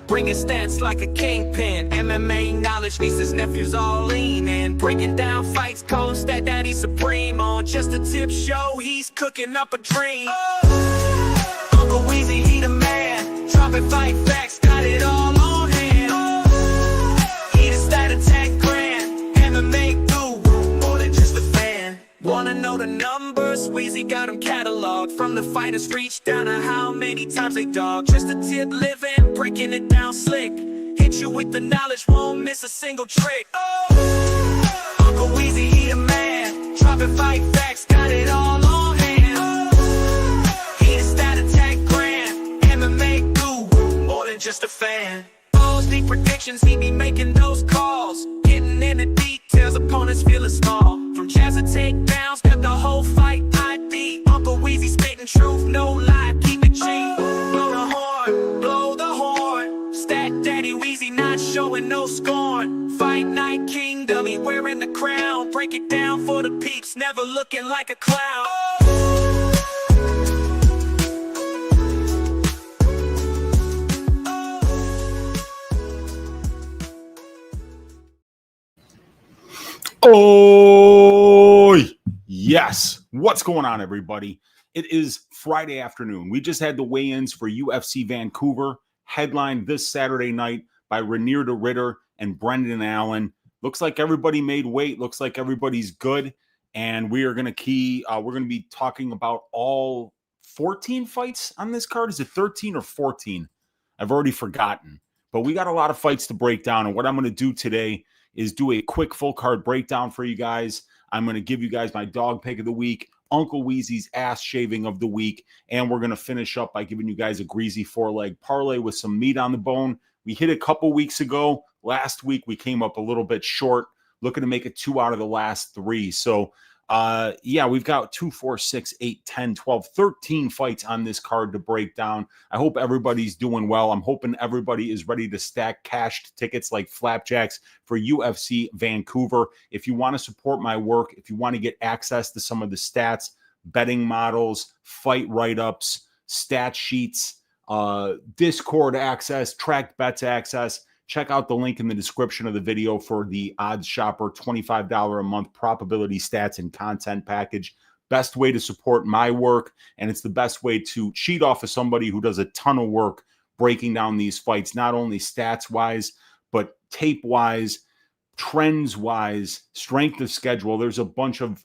bringing stats like a kingpin. MMA knowledge, nieces, nephews all lean in, breaking down fights, calling stat daddy supreme. On just a tip show, he's cooking up a dream. Uncle Weezy, he the man, dropping fight facts, got it all on hand. He the stat attack grand, MMA guru, more than just a fan. Wanna know the numbers? Weezy got them cataloged, from the fighters reach down to how many times they dog. Just a tip living, breaking it down slick, hit you with the knowledge, won't miss a single trick. Uncle Weezy, he the man, dropping fight facts, got it all on hand. He the stat attack grand, MMA guru, more than just a fan. Balls deep predictions, he be making those calls, getting in the details, opponents feeling small. From jabs to takedowns, got the whole fight ID. Uncle Weezy spitting truth, no lie, keep it G. Blow the horn, blow the horn. Stat Daddy Weezy not showing no scorn. Fight Night Kingdom, he wearing the crown. Break it down for the peeps, never looking like a clown. Oh, yes. What's going on, everybody? It is Friday afternoon. We just had the weigh-ins for UFC Vancouver, headlined this Saturday night by Ranier de Ridder and Brendan Allen. Looks like everybody made weight. Looks like everybody's good. And we are going to we're going to be talking about all 14 fights on this card. Is it 13 or 14? I've already forgotten. But we got a lot of fights to break down. And what I'm going to do today is do a quick full card breakdown for you guys. I'm going to give you guys my dog pick of the week, Uncle Weezy's ass shaving of the week, and we're going to finish up by giving you guys a Greasy 4-leg parlay with some meat on the bone. We hit a couple weeks ago. Last week, we came up a little bit short, looking to make it 2 out of the last 3. So, yeah, we've got 2, 4, 6, 8, 10, 12, 13 fights on this card to break down. I hope everybody's doing well. I'm hoping everybody is ready to stack cashed tickets like flapjacks for UFC Vancouver. If you want to support my work, if you want to get access to some of the stats, betting models, fight write-ups, stat sheets, Discord access, tracked bets access, check out the link in the description of the video for the Odds Shopper $25 a month probability stats and content package. Best way to support my work, and it's the best way to cheat off of somebody who does a ton of work breaking down these fights, not only stats-wise, but tape-wise, trends-wise, strength of schedule. There's a bunch of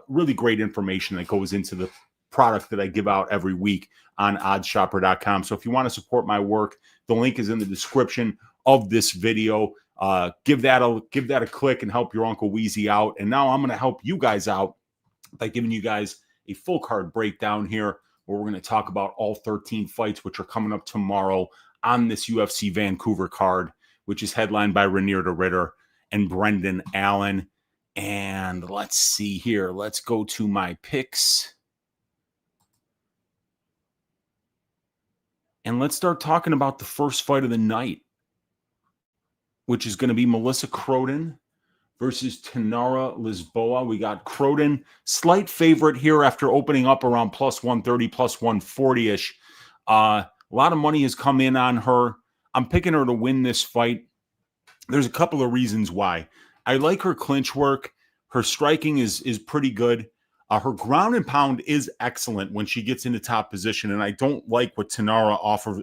really great information that goes into the product that I give out every week on oddshopper.com. So if you want to support my work, the link is in the description of this video. Give that a click and help your Uncle Weezy out. And now I'm going to help you guys out by giving you guys a full card breakdown here, where we're going to talk about all 13 fights, which are coming up tomorrow on this UFC Vancouver card, which is headlined by Ranier de Ridder and Brendan Allen. And let's see here. Let's go to my picks. And let's start talking about the first fight of the night, which is going to be Melissa Croden versus Tainara Lisboa. We got Croden, slight favorite here after opening up around plus 130, plus 140-ish. A lot of money has come in on her. I'm picking her to win this fight. There's a couple of reasons why. I like her clinch work. Her striking is pretty good. Her ground and pound is excellent when she gets into top position, and I don't like what Tainara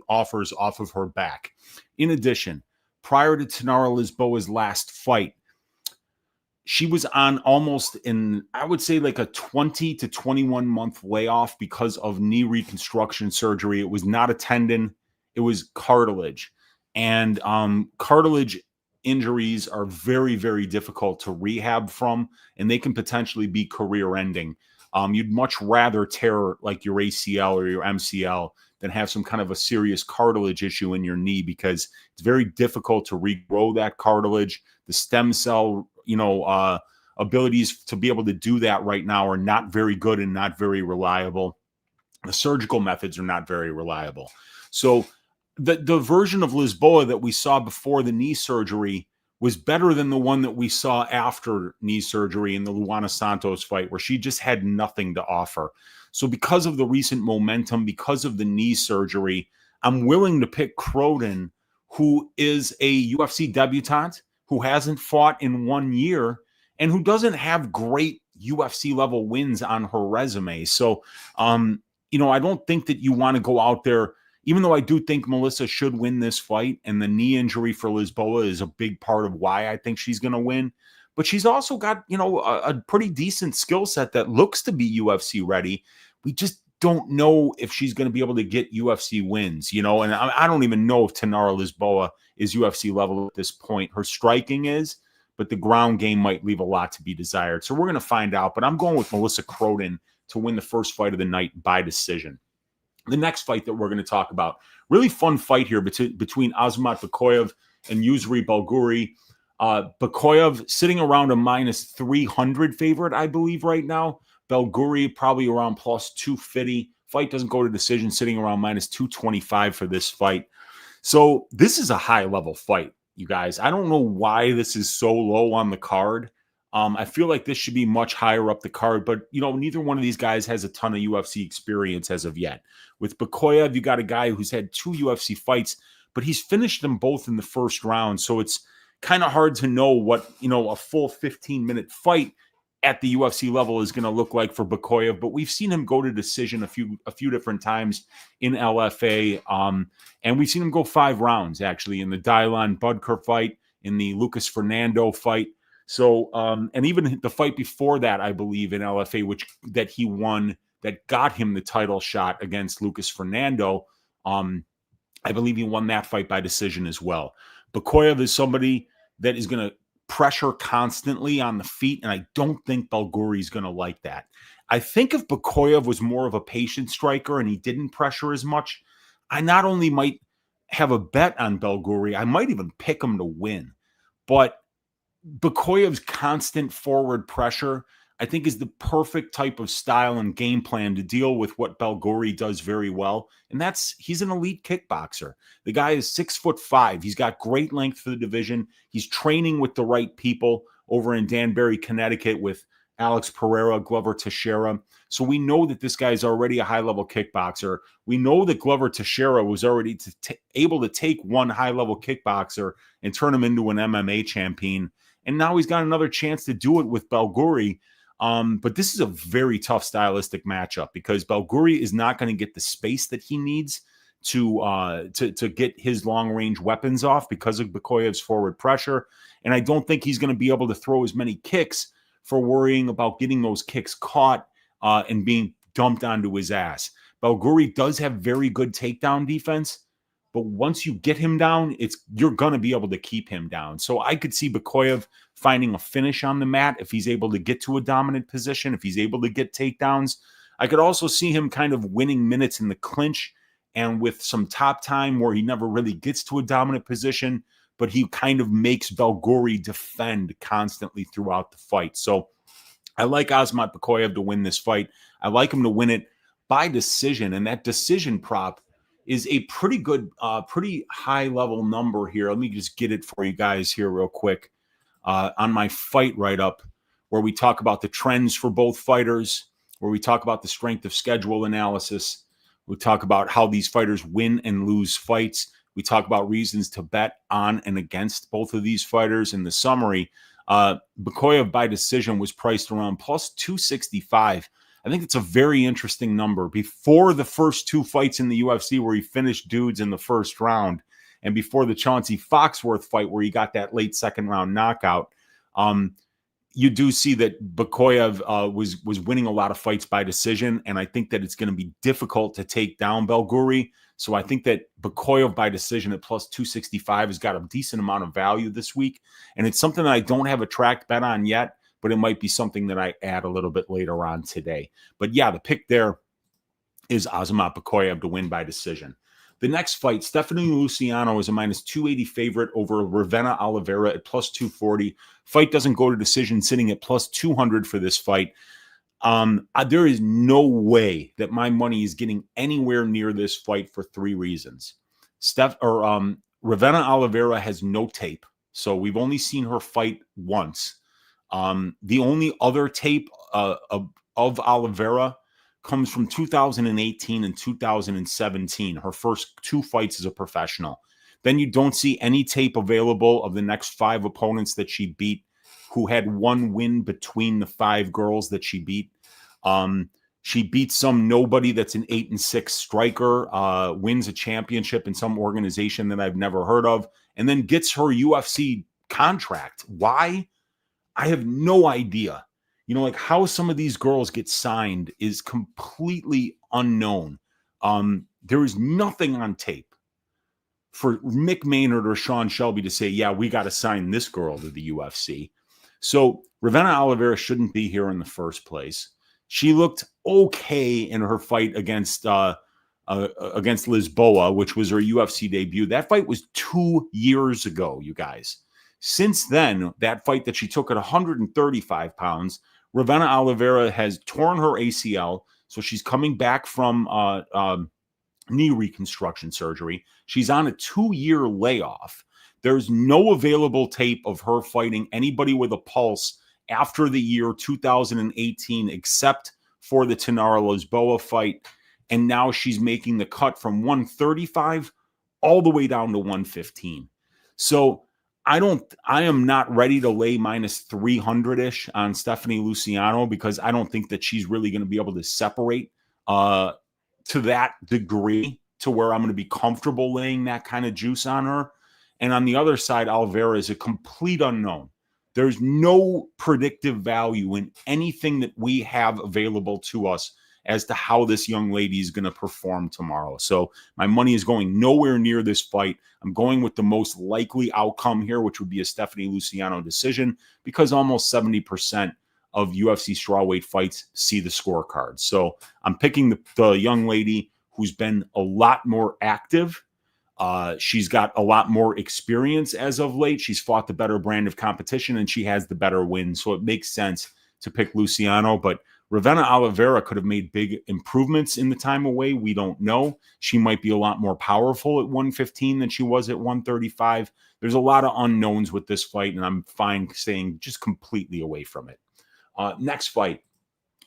offers off of her back. In addition, prior to Tainara Lisboa's last fight, she was on almost I would say like a 20 to 21 month layoff because of knee reconstruction surgery. It was not a tendon, it was cartilage. And cartilage injuries are very, very difficult to rehab from, and they can potentially be career ending. You'd much rather tear like your ACL or your MCL than have some kind of a serious cartilage issue in your knee, because it's very difficult to regrow that cartilage. The stem cell, abilities to be able to do that right now are not very good and not very reliable. The surgical methods are not very reliable. So the version of Lisboa that we saw before the knee surgery was better than the one that we saw after knee surgery in the Luana Santos fight, where she just had nothing to offer. So because of the recent momentum, because of the knee surgery, I'm willing to pick Croden, who is a UFC debutante, who hasn't fought in 1 year, and who doesn't have great UFC level wins on her resume. So, I don't think that you want to go out there, even though I do think Melissa should win this fight, and the knee injury for Lisboa is a big part of why I think she's going to win. But she's also got, a pretty decent skill set that looks to be UFC ready. We just don't know if she's going to be able to get UFC wins, and I don't even know if Tanara Lisboa is UFC level at this point. Her striking is, but the ground game might leave a lot to be desired. So we're going to find out, but I'm going with Melissa Croden to win the first fight of the night by decision. The next fight that we're going to talk about, really fun fight here between Azamat Bakoyev and Yusri Belguri. Bakoyev sitting around a minus 300 favorite, I believe, right now. Belguri probably around plus 250. Fight doesn't go to decision, sitting around minus 225 for this fight. So this is a high-level fight, you guys. I don't know why this is so low on the card. I feel like this should be much higher up the card, but, neither one of these guys has a ton of UFC experience as of yet. With Bakoyev, you got a guy who's had 2 UFC fights, but he's finished them both in the first round, so it's kind of hard to know what, a full 15-minute fight at the UFC level is going to look like for Bakoyev, but we've seen him go to decision a few different times in LFA, and we've seen him go 5 rounds, actually, in the Dylan Budker fight, in the Lucas Fernando fight. So, and even the fight before that, I believe, in LFA, that he won, that got him the title shot against Lucas Fernando, I believe he won that fight by decision as well. Bakoyev is somebody that is going to pressure constantly on the feet, and I don't think Belguri is going to like that. I think if Bakoyev was more of a patient striker and he didn't pressure as much, I not only might have a bet on Belguri, I might even pick him to win. But Bakoyev's constant forward pressure, I think, is the perfect type of style and game plan to deal with what Belguri does very well. And he's an elite kickboxer. The guy is 6'5". He's got great length for the division. He's training with the right people over in Danbury, Connecticut, with Alex Pereira, Glover Teixeira. So we know that this guy is already a high-level kickboxer. We know that Glover Teixeira was already able to take one high-level kickboxer and turn him into an MMA champion. And now he's got another chance to do it with Belguri. But this is a very tough stylistic matchup because Belguri is not going to get the space that he needs to get his long-range weapons off because of Bakoyev's forward pressure. And I don't think he's going to be able to throw as many kicks for worrying about getting those kicks caught and being dumped onto his ass. Belguri does have very good takedown defense, but once you get him down, you're going to be able to keep him down. So I could see Bakoyev finding a finish on the mat if he's able to get to a dominant position, if he's able to get takedowns. I could also see him kind of winning minutes in the clinch and with some top time where he never really gets to a dominant position, but he kind of makes Belguri defend constantly throughout the fight. So I like Azamat Bakoyev to win this fight. I like him to win it by decision, and that decision prop is a pretty good, pretty high-level number here. Let me just get it for you guys here real quick on my fight write-up, where we talk about the trends for both fighters, where we talk about the strength of schedule analysis. We talk about how these fighters win and lose fights. We talk about reasons to bet on and against both of these fighters. In the summary, Bakoyev by decision was priced around plus 265. I think it's a very interesting number. Before the first 2 fights in the UFC where he finished dudes in the first round, and before the Chauncey Foxworth fight where he got that late second round knockout, you do see that Bakoyev was winning a lot of fights by decision, and I think that it's going to be difficult to take down Belguri. So I think that Bakoyev by decision at plus 265 has got a decent amount of value this week, and it's something that I don't have a tracked bet on yet, but it might be something that I add a little bit later on today. But yeah, the pick there is Azamat Bakoyev to win by decision. The next fight, Stephanie Luciano is a minus 280 favorite over Ravenna Oliveira at plus 240. Fight doesn't go to decision, sitting at plus 200 for this fight. There is no way that my money is getting anywhere near this fight for 3 reasons. Ravenna Oliveira has no tape, so we've only seen her fight once. The only other tape of Oliveira comes from 2018 and 2017, her first 2 fights as a professional. Then you don't see any tape available of the next 5 opponents that she beat, who had 1 win between the 5 girls that she beat. She beat some nobody that's an 8-6 striker, wins a championship in some organization that I've never heard of, and then gets her UFC contract. Why? I have no idea. You know, like how some of these girls get signed is completely unknown. There is nothing on tape for Mick Maynard or Sean Shelby to say, yeah, we got to sign this girl to the UFC. So Ravenna Oliveira shouldn't be here in the first place. She looked okay in her fight against Lisboa, which was her UFC debut. That fight was 2 years ago, you guys. Since then, that fight that she took at 135 pounds, Ravenna Oliveira has torn her ACL, so she's coming back from knee reconstruction surgery. She's on a 2-year layoff. There's no available tape of her fighting anybody with a pulse after the year 2018, except for the Tanara Lisboa fight. And now she's making the cut from 135 all the way down to 115. So I am not ready to lay minus 300-ish on Stephanie Luciano, because I don't think that she's really going to be able to separate to that degree to where I'm going to be comfortable laying that kind of juice on her. And on the other side, Oliveira is a complete unknown. There's no predictive value in anything that we have available to us as to how this young lady is going to perform tomorrow. So my money is going nowhere near this fight. I'm going with the most likely outcome here, which would be a Stephanie Luciano decision, because almost 70% of UFC strawweight fights see the scorecard. So I'm picking the young lady who's been a lot more active. She's got a lot more experience as of late. She's fought the better brand of competition, and she has the better win. So it makes sense to pick Luciano. But Ravenna Oliveira could have made big improvements in the time away. We don't know. She might be a lot more powerful at 115 than she was at 135. There's a lot of unknowns with this fight, and I'm fine staying just completely away from it. Next fight,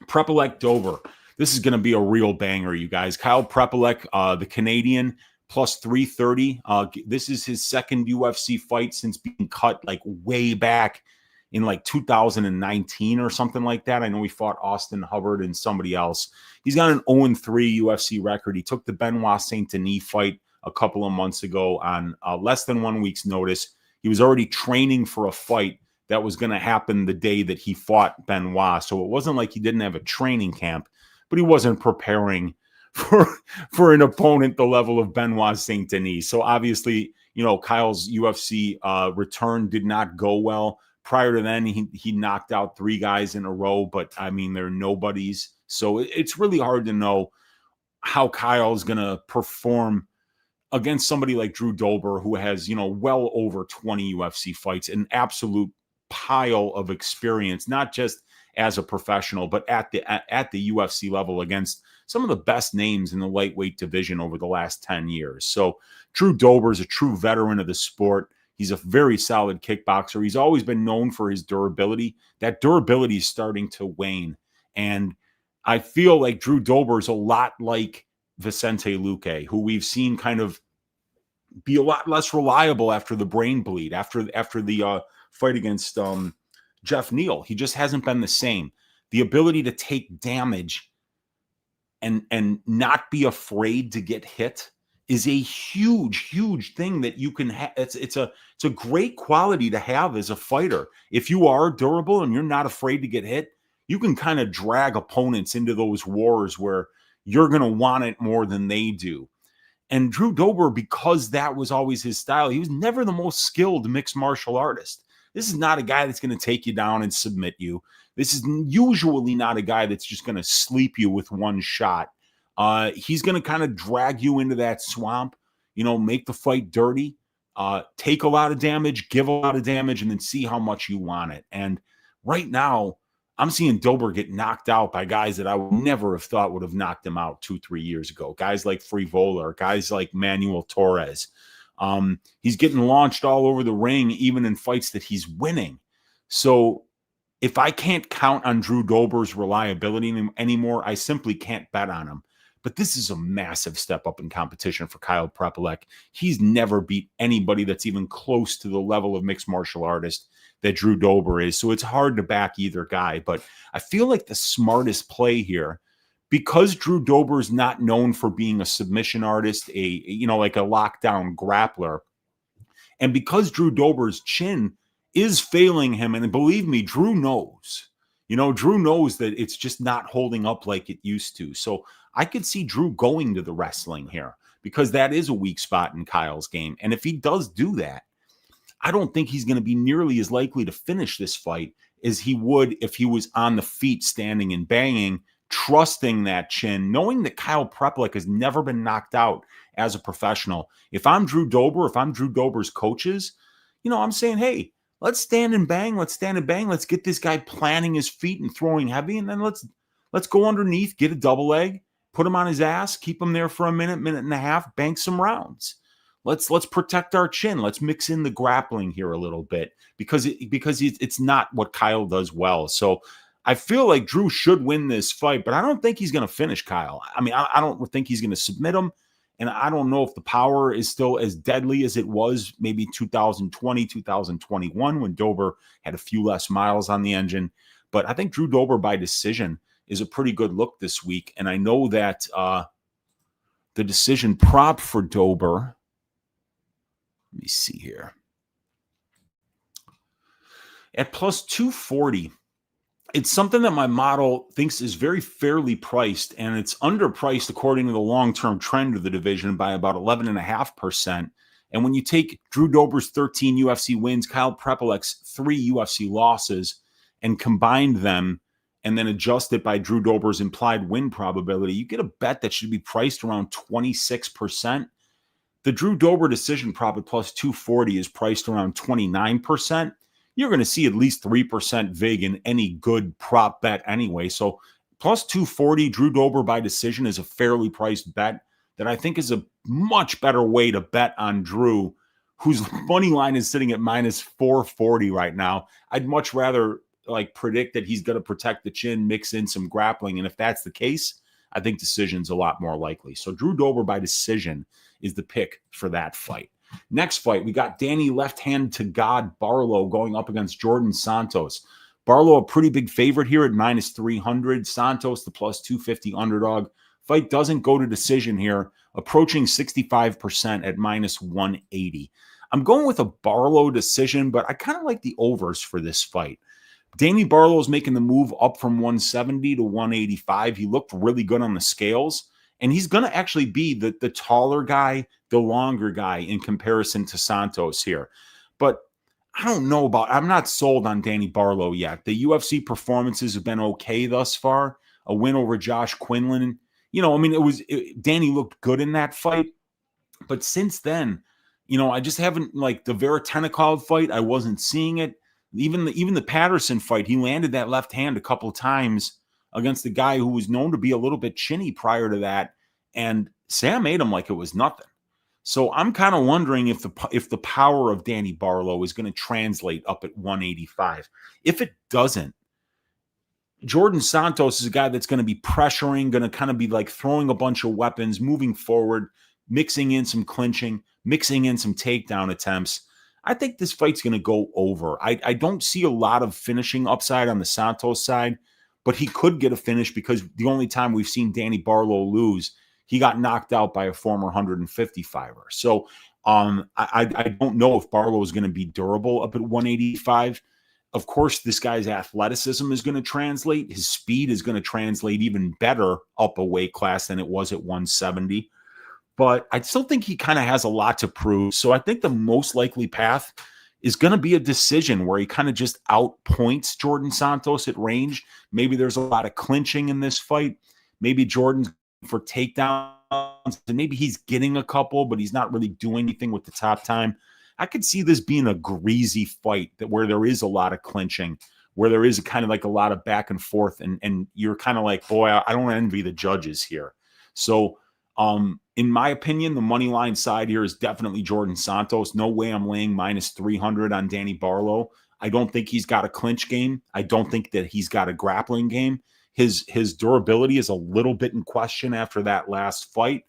Prepelec Dober. This is going to be a real banger, you guys. Kyle Prepelec, the Canadian, plus 330. This is his second UFC fight since being cut like way back in like 2019 or something like that. I know he fought Austin Hubbard and somebody else. He's got an 0-3 UFC record. He took the Benoit Saint Denis fight a couple of months ago on less than 1 week's notice. He was already training for a fight that was going to happen the day that he fought Benoit. So it wasn't like he didn't have a training camp, but he wasn't preparing for an opponent the level of Benoit Saint Denis. So obviously, you know, Kyle's UFC return did not go well. Prior to then, he knocked out 3 guys in a row, but I mean, they're nobodies. So it's really hard to know how Kyle's going to perform against somebody like Drew Dober, who has, you know, well over 20 UFC fights, an absolute pile of experience, not just as a professional, but at the UFC level against some of the best names in the lightweight division over the last 10 years. So Drew Dober is a true veteran of the sport. He's a very solid kickboxer. He's always been known for his durability. That durability is starting to wane. And I feel like Drew Dober is a lot like Vicente Luque, who we've seen kind of be a lot less reliable after the brain bleed, after the fight against Jeff Neal. He just hasn't been the same. The ability to take damage and not be afraid to get hit is a huge thing that you can have. It's a great quality to have as a fighter. If you are durable and you're not afraid to get hit, you can kind of drag opponents into those wars where you're going to want it more than they do. And Drew Dober, because that was always his style, he was never the most skilled mixed martial artist. This is not a guy that's going to take you down and submit you. This is usually not a guy that's just going to sleep you with one shot. He's going to kind of drag you into that swamp, you know, make the fight dirty, take a lot of damage, give a lot of damage, and then see how much you want it. And right now, I'm seeing Dober get knocked out by guys that I would never have thought would have knocked him out 2-3 years ago. Guys like Frivola, guys like Manuel Torres. He's getting launched all over the ring, even in fights that he's winning. So if I can't count on Drew Dober's reliability anymore, I simply can't bet on him. But this is a massive step up in competition for Kyle Prepolek. He's never beat anybody that's even close to the level of mixed martial artist that Drew Dober is. So it's hard to back either guy. But I feel like the smartest play here, because Drew Dober is not known for being a submission artist, like a lockdown grappler, and because Drew Dober's chin is failing him, and believe me, Drew knows. Drew knows that it's just not holding up like it used to. So I could see Drew going to the wrestling here because that is a weak spot in Kyle's game. And if he does do that, I don't think he's going to be nearly as likely to finish this fight as he would if he was on the feet, standing and banging, trusting that chin, knowing that Kyle Prepolek has never been knocked out as a professional. If I'm Drew Dober, if I'm Drew Dober's coaches, I'm saying, hey, let's stand and bang. Let's stand and bang. Let's get this guy planting his feet and throwing heavy. And then let's go underneath, get a double leg, put him on his ass, keep him there for a minute and a half, bank some rounds. Let's protect our chin. Let's mix in the grappling here a little bit because it's not what Kyle does well. So I feel like Drew should win this fight, but I don't think he's going to finish Kyle. I mean, I don't think he's going to submit him. And I don't know if the power is still as deadly as it was maybe 2020, 2021 when Dober had a few less miles on the engine. But I think Drew Dober by decision is a pretty good look this week. And I know that the decision prop for Dober, let me see here, at plus 240, it's something that my model thinks is very fairly priced, and it's underpriced according to the long-term trend of the division by about 11.5%. And when you take Drew Dober's 13 UFC wins, Kyle Prepolek's 3 UFC losses, and combine them and then adjust it by Drew Dober's implied win probability, you get a bet that should be priced around 26%. The Drew Dober decision prop at plus 240 is priced around 29%. You're going to see at least 3% VIG in any good prop bet anyway. So plus 240 Drew Dober by decision is a fairly priced bet that I think is a much better way to bet on Drew, whose money line is sitting at minus 440 right now. I'd much rather predict that he's going to protect the chin, mix in some grappling. And if that's the case, I think decision's a lot more likely. So Drew Dober by decision is the pick for that fight. Next fight, we got Danny Left Hand to God Barlow going up against Jordan Santos. Barlow, a pretty big favorite here at minus 300. Santos, the plus 250 underdog. Fight doesn't go to decision here, approaching 65% at minus 180. I'm going with a Barlow decision, but I kind of like the overs for this fight. Danny Barlow is making the move up from 170 to 185. He looked really good on the scales. And he's going to actually be the taller guy, the longer guy in comparison to Santos here. But I don't know I'm not sold on Danny Barlow yet. The UFC performances have been okay thus far. A win over Josh Quinlan. Danny looked good in that fight. But since then, I just haven't, the Veretennikov fight, I wasn't seeing it. Even the Patterson fight, he landed that left hand a couple of times against the guy who was known to be a little bit chinny prior to that, and Sam ate him like it was nothing. So I'm kind of wondering if the power of Danny Barlow is going to translate up at 185. If it doesn't, Jordan Santos is a guy that's going to be pressuring, going to kind of be throwing a bunch of weapons, moving forward, mixing in some clinching, mixing in some takedown attempts. I think this fight's going to go over. I don't see a lot of finishing upside on the Santos side, but he could get a finish because the only time we've seen Danny Barlow lose, he got knocked out by a former 155er. So I don't know if Barlow is going to be durable up at 185. Of course, this guy's athleticism is going to translate. His speed is going to translate even better up a weight class than it was at 170. But I still think he kind of has a lot to prove. So I think the most likely path is going to be a decision where he kind of just outpoints Jordan Santos at range. Maybe there's a lot of clinching in this fight. Maybe Jordan's for takedowns, and maybe he's getting a couple, but he's not really doing anything with the top time. I could see this being a greasy fight where there is a lot of clinching, where there is kind of a lot of back and forth, and you're kind of boy, I don't envy the judges here. So in my opinion, the money line side here is definitely Jordan Santos. No way I'm laying minus 300 on Danny Barlow. I don't think he's got a clinch game. I don't think that he's got a grappling game. His durability is a little bit in question after that last fight.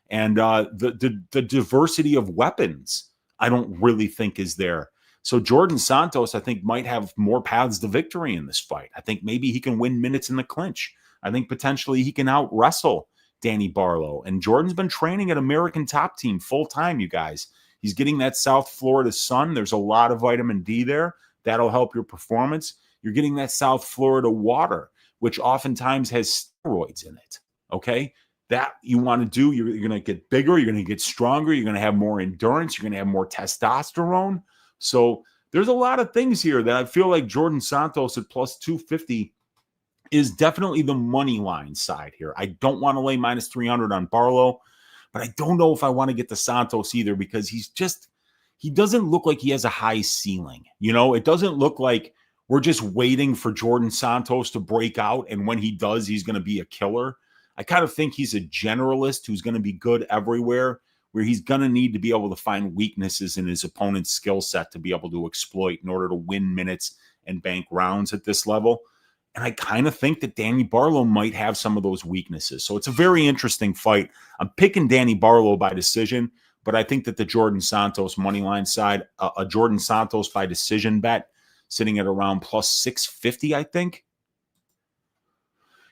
And the diversity of weapons, I don't really think is there. So Jordan Santos, I think, might have more paths to victory in this fight. I think maybe he can win minutes in the clinch. I think potentially he can out wrestle Danny Barlow. And Jordan's been training at American Top Team full time, you guys. He's getting that South Florida sun. There's a lot of vitamin D there. That'll help your performance. You're getting that South Florida water, which oftentimes has steroids in it. Okay? That you want to do, you're going to get bigger, you're going to get stronger, you're going to have more endurance, you're going to have more testosterone. So there's a lot of things here that I feel like Jordan Santos at plus 250 is definitely the money line side here. I don't want to lay minus 300 on Barlow, but I don't know if I want to get the Santos either because he doesn't look like he has a high ceiling. You know, it doesn't look like we're just waiting for Jordan Santos to break out, and when he does, he's going to be a killer. I kind of think he's a generalist who's going to be good everywhere, where he's going to need to be able to find weaknesses in his opponent's skill set to be able to exploit in order to win minutes and bank rounds at this level. And I kind of think that Danny Barlow might have some of those weaknesses. So it's a very interesting fight. I'm picking Danny Barlow by decision, but I think that the Jordan Santos moneyline side, a Jordan Santos by decision bet, sitting at around plus 650, I think.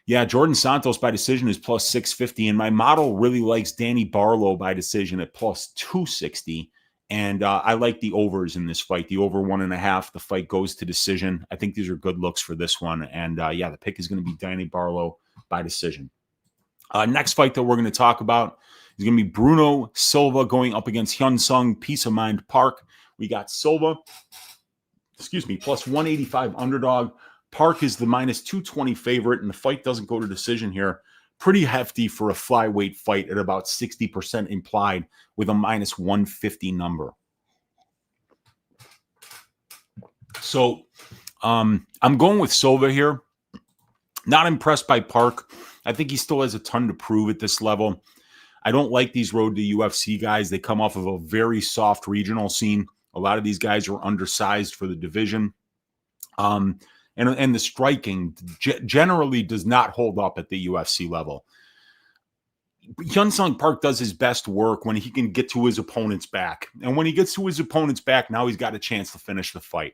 Yeah, Jordan Santos by decision is plus 650, and my model really likes Danny Barlow by decision at plus 260. And I like the overs in this fight. The over 1.5, the fight goes to decision. I think these are good looks for this one. And yeah, the pick is going to be Danny Barlow by decision. Next fight that we're going to talk about is going to be Bruno Silva going up against Hyun Sung Peace of Mind Park. We got Silva, plus 185 underdog. Park is the minus 220 favorite, and the fight doesn't go to decision here. Pretty hefty for a flyweight fight at about 60% implied with a minus 150 number. So I'm going with Silva here. Not impressed by Park. I think he still has a ton to prove at this level. I don't like these road to UFC guys. They come off of a very soft regional scene. A lot of these guys are undersized for the division. And the striking generally does not hold up at the UFC level. Hyun Sung Park does his best work when he can get to his opponent's back. And when he gets to his opponent's back, now he's got a chance to finish the fight.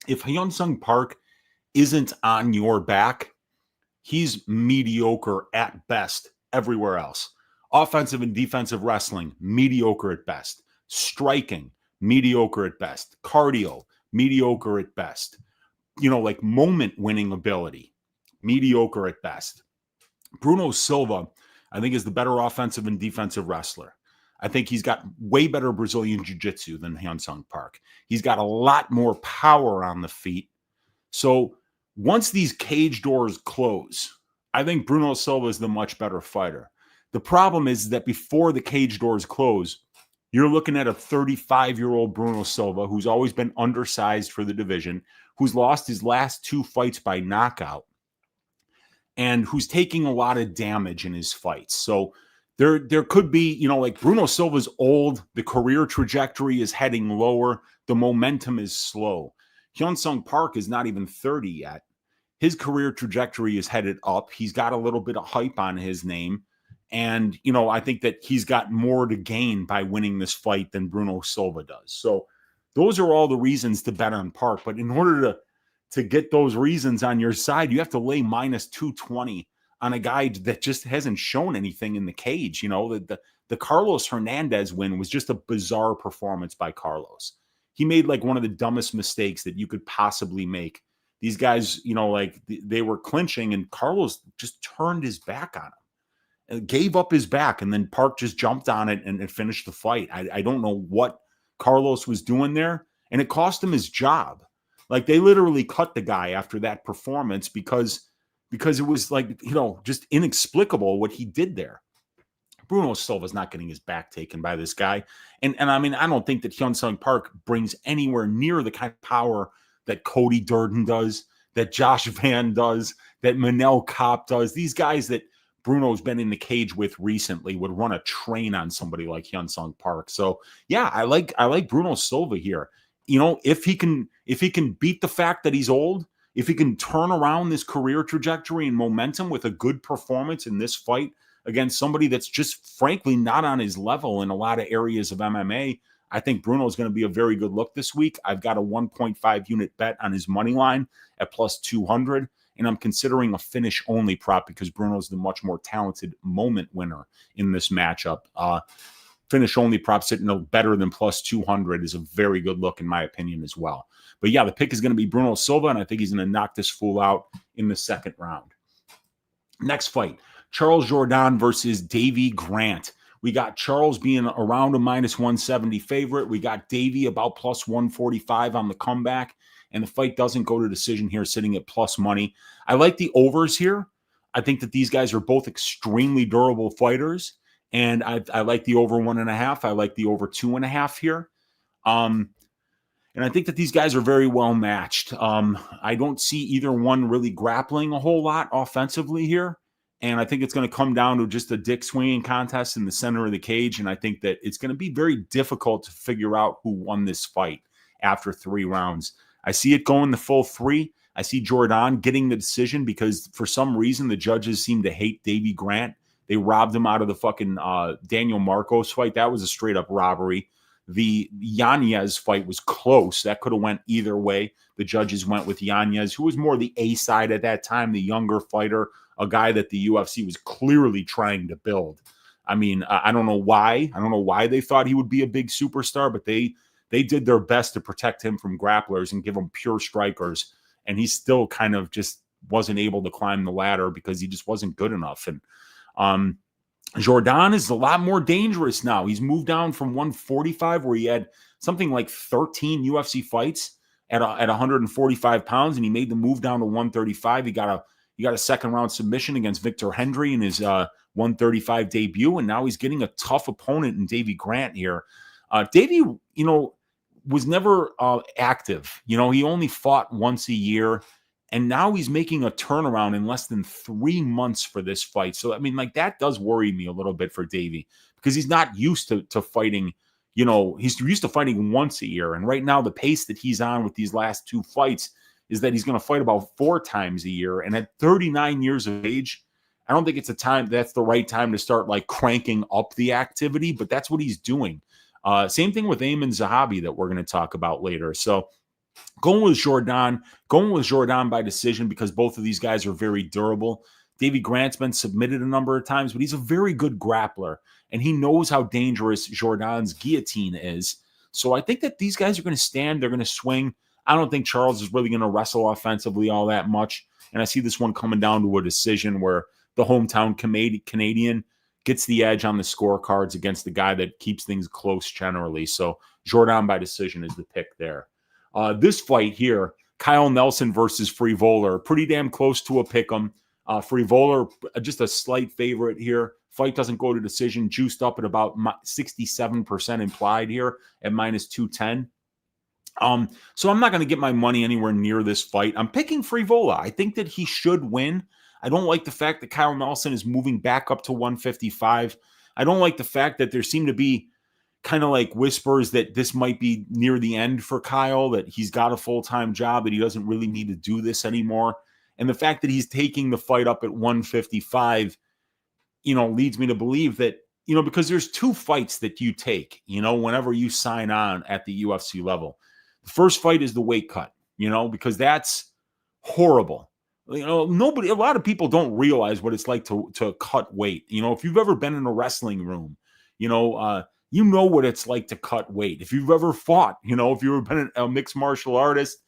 If Hyun Sung Park isn't on your back, he's mediocre at best everywhere else. Offensive and defensive wrestling, mediocre at best. Striking, mediocre at best. Cardio, mediocre at best. You know, like moment winning ability, mediocre at best. Bruno Silva, I think, is the better offensive and defensive wrestler. I think he's got way better Brazilian jiu-jitsu than Hyun Sung Park. He's got a lot more power on the feet. So once these cage doors close, I think Bruno Silva is the much better fighter. The problem is that before the cage doors close, you're looking at a 35-year-old Bruno Silva who's always been undersized for the division, who's lost his last 2 fights by knockout, and who's taking a lot of damage in his fights. So there could be, you know, like Bruno Silva's old, the career trajectory is heading lower, the momentum is slow. Hyun Sung Park is not even 30 yet. His career trajectory is headed up. He's got a little bit of hype on his name. And, you know, I think that he's got more to gain by winning this fight than Bruno Silva does. So those are all the reasons to bet on Park. But in order to get those reasons on your side, you have to lay minus 220 on a guy that just hasn't shown anything in the cage. You know, the Carlos Hernandez win was just a bizarre performance by Carlos. He made like one of the dumbest mistakes that you could possibly make. These guys, you know, like they were clinching and Carlos just turned his back on him. Gave up his back, and then Park just jumped on it and finished the fight. I don't know what Carlos was doing there, and it cost him his job. Like, they literally cut the guy after that performance because it was like, you know, just inexplicable what he did there. Bruno Silva's not getting his back taken by this guy. And I mean, I don't think that Hyun Sung Park brings anywhere near the kind of power that Cody Durden does, that Josh Van does, that Manel Kopp does. These guys that Bruno's been in the cage with recently would run a train on somebody like Hyun Sung Park. So yeah, I like Bruno Silva here. You know, if he can beat the fact that he's old, if he can turn around this career trajectory and momentum with a good performance in this fight against somebody that's just frankly not on his level in a lot of areas of MMA, I think Bruno is going to be a very good look this week. I've got a 1.5 unit bet on his money line at plus 200, and I'm considering a finish only prop because Bruno's the much more talented moment winner in this matchup. Finish only prop sitting better than plus 200 is a very good look in my opinion as well. But yeah, the pick is going to be Bruno Silva, and I think he's going to knock this fool out in the second round. Next fight, Charles Jourdain versus Davy Grant. We got Charles being around a minus 170 favorite. We got Davy about plus 145 on the comeback, and the fight doesn't go to decision here, sitting at plus money. I like the overs here. I think that these guys are both extremely durable fighters, and I like the over 1.5. I like the over 2.5 here. And I think that these guys are very well matched. I don't see either one really grappling a whole lot offensively here. And I think it's going to come down to just a dick swinging contest in the center of the cage. And I think that it's going to be very difficult to figure out who won this fight after 3 rounds. I see it going the full 3. I see Jourdain getting the decision because for some reason the judges seem to hate Davy Grant. They robbed him out of the fucking Daniel Marcos fight. That was a straight up robbery. The Yanez fight was close. That could have went either way. The judges went with Yanez, who was more the A side at that time, the younger fighter, a guy that the UFC was clearly trying to build. I mean, I don't know why. I don't know why they thought he would be a big superstar, but they did their best to protect him from grapplers and give him pure strikers. And he still kind of just wasn't able to climb the ladder because he just wasn't good enough. And Jourdain is a lot more dangerous now. He's moved down from 145, where he had something like 13 UFC fights at 145 pounds, and he made the move down to 135. He got a second round submission against Victor Hendry in his 135 debut, and now he's getting a tough opponent in Davy Grant here. Davy, was never active. He only fought once a year. And now he's making a turnaround in less than 3 months for this fight. So, I mean, that does worry me a little bit for Davy because he's not used to fighting. He's used to fighting once a year. And right now, the pace that he's on with these last 2 fights is that he's going to fight about 4 times a year. And at 39 years of age, I don't think that's the right time to start cranking up the activity, but that's what he's doing. Same thing with Ayman Zahabi that we're going to talk about later. So, going with Jourdain by decision because both of these guys are very durable. Davy Grant's been submitted a number of times, but he's a very good grappler, and he knows how dangerous Jourdain's guillotine is. So I think that these guys are going to stand. They're going to swing. I don't think Charles is really going to wrestle offensively all that much, and I see this one coming down to a decision where the hometown Canadian gets the edge on the scorecards against the guy that keeps things close generally. So Jourdain by decision is the pick there. This fight here, Kyle Nelson versus Freevola, pretty damn close to a pick'em. Freevola, just a slight favorite here. Fight doesn't go to decision, juiced up at about 67% implied here at minus 210. So I'm not going to get my money anywhere near this fight. I'm picking Freevola. I think that he should win. I don't like the fact that Kyle Nelson is moving back up to 155. I don't like the fact that there seem to be kind of whispers that this might be near the end for Kyle, that he's got a full-time job, that he doesn't really need to do this anymore. And the fact that he's taking the fight up at 155, leads me to believe that, because there's 2 fights that you take, whenever you sign on at the UFC level. The first fight is the weight cut, because that's horrible. A lot of people don't realize what it's like to cut weight. If you've ever been in a wrestling room, you know what it's like to cut weight. If you've ever fought, if you've ever been a mixed martial artist,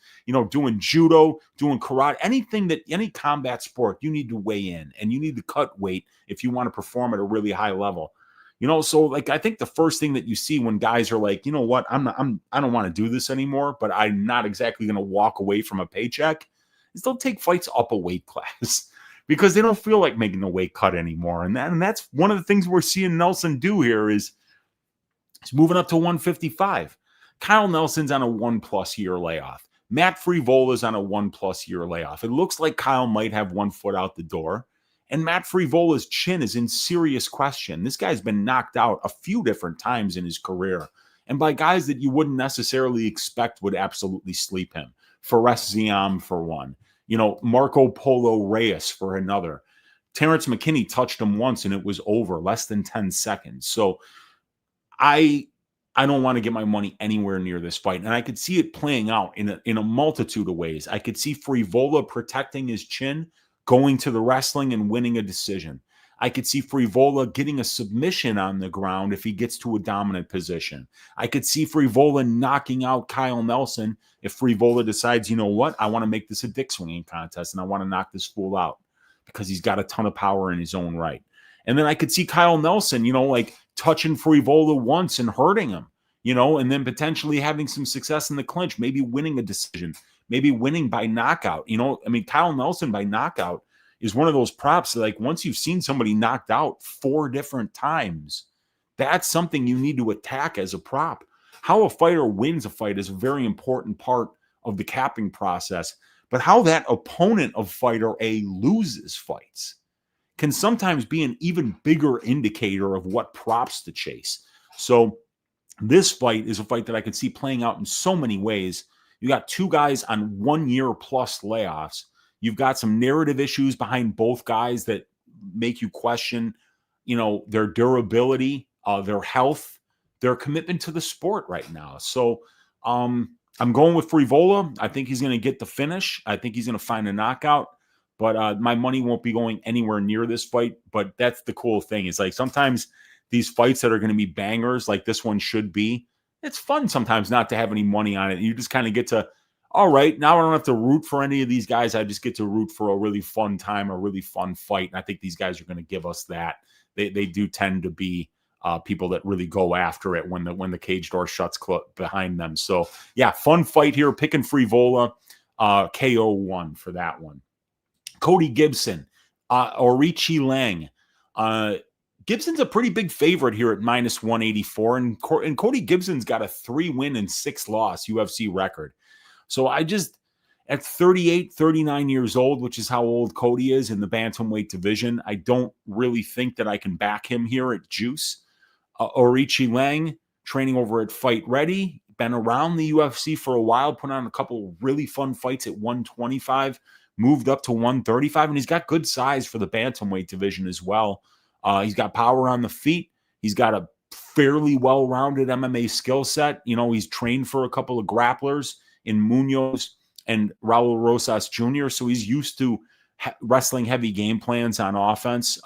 doing judo, doing karate, any combat sport, you need to weigh in and you need to cut weight if you want to perform at a really high level. So I think the first thing that you see when guys are like, what, I don't want to do this anymore, but I'm not exactly going to walk away from a paycheck, is they'll take fights up a weight class because they don't feel like making a weight cut anymore. And that's one of the things we're seeing Nelson do here is he's moving up to 155. Kyle Nelson's on a 1+ year layoff. Matt Freevola's on a 1+ year layoff. It looks like Kyle might have 1 foot out the door. And Matt Freevola's chin is in serious question. This guy's been knocked out a few different times in his career, and by guys that you wouldn't necessarily expect would absolutely sleep him. Fares Ziam, for one. Marco Polo Reyes for another. Terrence McKinney touched him once and it was over, less than 10 seconds. So I don't want to get my money anywhere near this fight. And I could see it playing out in a multitude of ways. I could see Frivola protecting his chin, going to the wrestling and winning a decision. I could see Frivola getting a submission on the ground if he gets to a dominant position. I could see Frivola knocking out Kyle Nelson if Frivola decides, you know what, I want to make this a dick swinging contest and I want to knock this fool out because he's got a ton of power in his own right. And then I could see Kyle Nelson, touching Frivola once and hurting him, and then potentially having some success in the clinch, maybe winning a decision, maybe winning by knockout. Kyle Nelson by knockout is one of those props that, like, once you've seen somebody knocked out 4 different times, that's something you need to attack as a prop. How a fighter wins a fight is a very important part of the capping process, but how that opponent of fighter A loses fights can sometimes be an even bigger indicator of what props to chase. So this fight is a fight that I could see playing out in so many ways. You got 2 guys on 1 year plus layoffs. You've got some narrative issues behind both guys that make you question, their durability, their health, their commitment to the sport right now. So I'm going with Frivola. I think he's going to get the finish. I think he's going to find a knockout. But my money won't be going anywhere near this fight. But that's the cool thing. It's like sometimes these fights that are going to be bangers, like this one should be, it's fun sometimes not to have any money on it. You just kind of get to, all right, now I don't have to root for any of these guys. I just get to root for a really fun time, a really fun fight. And I think these guys are going to give us that. They do tend to be people that really go after it when the cage door shuts behind them. So, yeah, fun fight here. Picking Frivola, KO1 for that one. Cody Gibson, Orichi Lang. Gibson's a pretty big favorite here at minus 184. And Cody Gibson's got a 3-win and 6-loss UFC record. So at 38, 39 years old, which is how old Cody is in the bantamweight division, I don't really think that I can back him here at juice. Orichi Lang, training over at Fight Ready, been around the UFC for a while, put on a couple of really fun fights at 125, moved up to 135, and he's got good size for the bantamweight division as well. He's got power on the feet. He's got a fairly well-rounded MMA skill set. He's trained for a couple of grapplers in Munoz and Raul Rosas Jr., so he's used to wrestling heavy game plans on offense.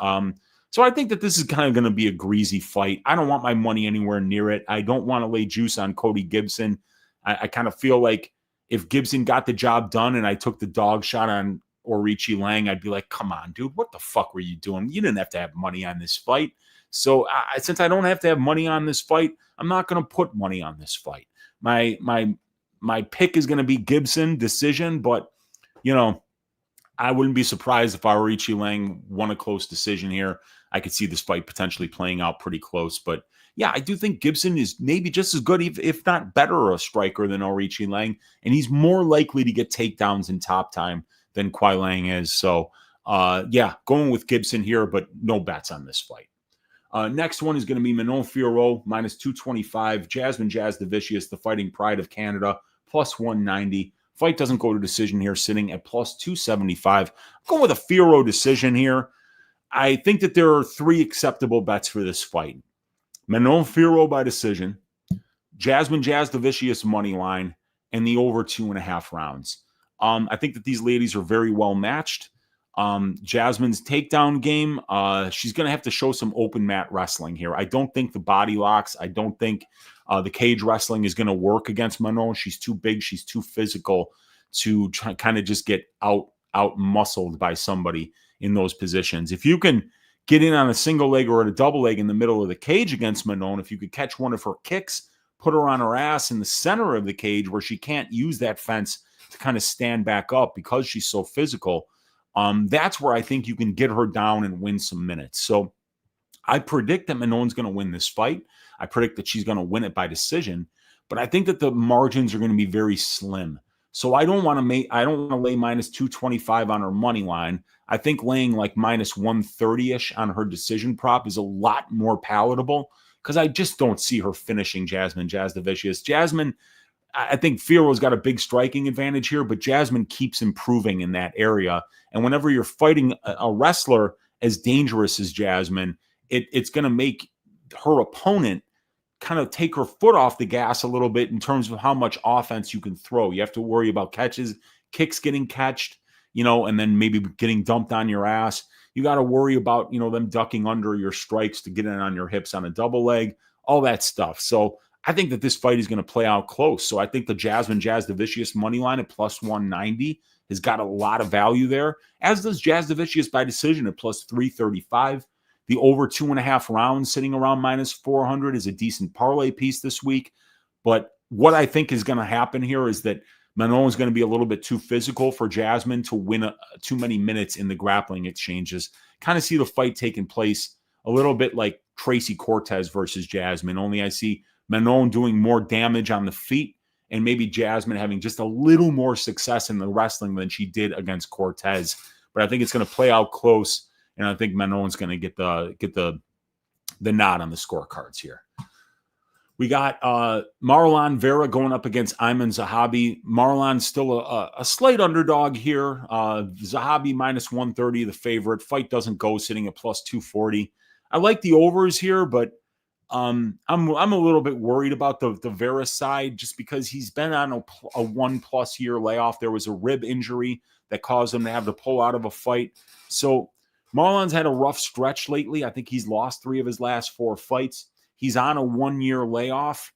So I think that this is kind of going to be a greasy fight. I don't want my money anywhere near it. I don't want to lay juice on Cody Gibson. I kind of feel like if Gibson got the job done and I took the dog shot on Orichi Lang, I'd be like, come on, dude, what the fuck were you doing? You didn't have to have money on this fight. So since I don't have to have money on this fight, I'm not going to put money on this fight. My pick is going to be Gibson decision, but, I wouldn't be surprised if Orichi Lang won a close decision here. I could see this fight potentially playing out pretty close. But, yeah, I do think Gibson is maybe just as good, if not better, a striker than Orichi Lang. And he's more likely to get takedowns in top time than Kwai Lang is. So, going with Gibson here, but no bets on this fight. Next one is going to be Manon Fiorot, minus 225. Jasmine Jazz the Vicious, the fighting pride of Canada, plus 190. Fight doesn't go to decision here, sitting at plus 275. I'm going with a Fiorot decision here. I think that there are 3 acceptable bets for this fight. Manon Fiorot by decision, Jasmine Jazz the Vicious money line, and the over 2.5 rounds. I think that these ladies are very well matched. Jasmine's takedown game, she's going to have to show some open mat wrestling here. I don't think the body locks, I don't think the cage wrestling is going to work against Manon. She's too big, she's too physical to kind of just get out muscled by somebody in those positions. If you can get in on a single leg or a double leg in the middle of the cage against Manon, if you could catch one of her kicks, put her on her ass in the center of the cage where she can't use that fence to kind of stand back up because she's so physical, that's where I think you can get her down and win some minutes. So I predict that Manon's going to win this fight. I predict that she's going to win it by decision, but I think that the margins are going to be very slim. So I don't want to lay minus 225 on her money line. I think laying like minus 130-ish on her decision prop is a lot more palatable because I just don't see her finishing Jasmine Jazz the Vicious. Jasmine, I think Fiorot's got a big striking advantage here, but Jasmine keeps improving in that area. And whenever you're fighting a wrestler as dangerous as Jasmine, it's going to make her opponent kind of take her foot off the gas a little bit in terms of how much offense you can throw. You have to worry about kicks getting catched, and then maybe getting dumped on your ass. You got to worry about, them ducking under your strikes to get in on your hips on a double leg, all that stuff. So I think that this fight is going to play out close. So I think the Jasmine Jasdavicius money line at plus 190 has got a lot of value there, as does Jasdavicius by decision at plus 335. The over 2.5 rounds sitting around minus 400 is a decent parlay piece this week. But what I think is going to happen here is that Manon is going to be a little bit too physical for Jasmine to win too many minutes in the grappling exchanges. Kind of see the fight taking place a little bit like Tracy Cortez versus Jasmine, only I see Manon doing more damage on the feet and maybe Jasmine having just a little more success in the wrestling than she did against Cortez. But I think it's going to play out close, and I think Manon's going to get the nod on the scorecards here. We got Marlon Vera going up against Ayman Zahabi. Marlon's still a slight underdog here. Zahabi minus 130, the favorite. Fight doesn't go, sitting at plus 240. I like the overs here, but I'm a little bit worried about the Vera side just because he's been on a 1+ year layoff. There was a rib injury that caused him to have to pull out of a fight. So Marlon's had a rough stretch lately. I think he's lost 3 of his last 4 fights. He's on a 1-year layoff,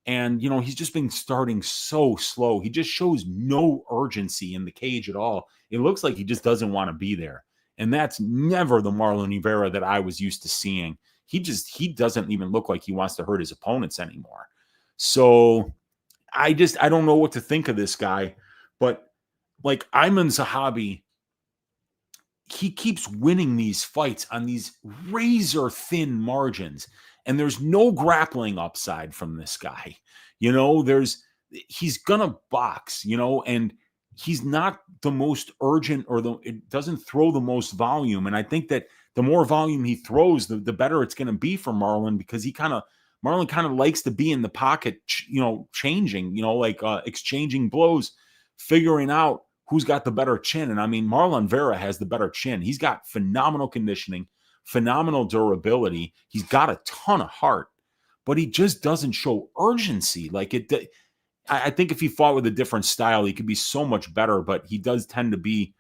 and he's just been starting so slow. He just shows no urgency in the cage at all. It looks like he just doesn't want to be there, and that's never the Marlon Vera that I was used to seeing. He doesn't even look like he wants to hurt his opponents anymore. So I don't know what to think of this guy. But like Ayman Zahabi, he keeps winning these fights on these razor thin margins, and there's no grappling upside from this guy. He's gonna box, and he's not the most urgent, it doesn't throw the most volume. And I think that the more volume he throws, the better it's going to be for Marlon, because Marlon kind of likes to be in the pocket, changing, exchanging blows, figuring out who's got the better chin. And I mean, Marlon Vera has the better chin. He's got phenomenal conditioning, phenomenal durability. He's got a ton of heart, but he just doesn't show urgency. I think if he fought with a different style, he could be so much better, but he does tend to be,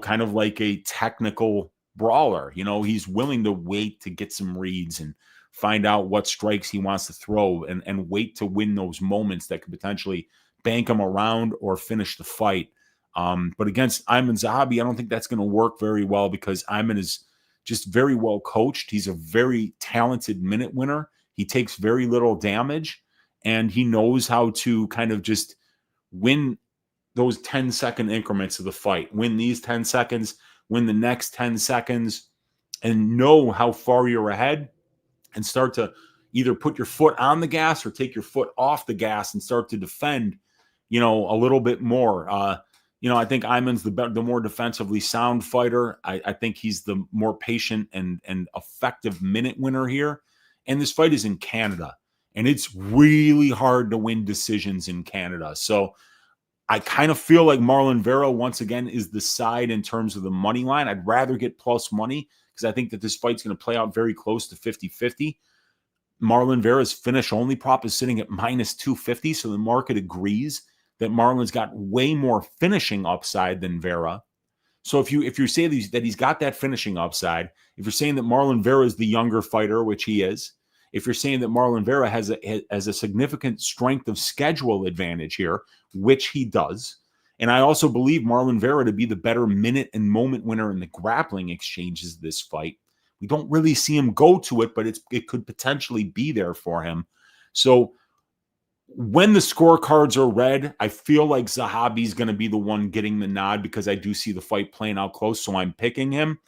kind of like a technical brawler. He's willing to wait to get some reads and find out what strikes he wants to throw and wait to win those moments that could potentially bank him around or finish the fight. But against Ayman Zahabi, I don't think that's going to work very well, because Ayman is just very well coached. He's a very talented minute winner. He takes very little damage, and he knows how to kind of just win those 10-second increments of the fight. Win these 10 seconds, win the next 10 seconds, and know how far you're ahead, and start to either put your foot on the gas or take your foot off the gas and start to defend, a little bit more. I think Ayman's the more defensively sound fighter. I think he's the more patient and effective minute winner here. And this fight is in Canada, and it's really hard to win decisions in Canada. So I kind of feel like Marlon Vera, once again, is the side in terms of the money line. I'd rather get plus money, because I think that this fight's going to play out very close to 50-50. Marlon Vera's finish only prop is sitting at minus 250, so the market agrees that Marlon's got way more finishing upside than Vera. So if you say that he's got that finishing upside, if you're saying that Marlon Vera is the younger fighter, which he is, if you're saying that Marlon Vera has a significant strength of schedule advantage here, which he does, and I also believe Marlon Vera to be the better minute and moment winner in the grappling exchanges this fight. We don't really see him go to it, but it could potentially be there for him. So when the scorecards are read, I feel like Zahabi's going to be the one getting the nod, because I do see the fight playing out close, so I'm picking him.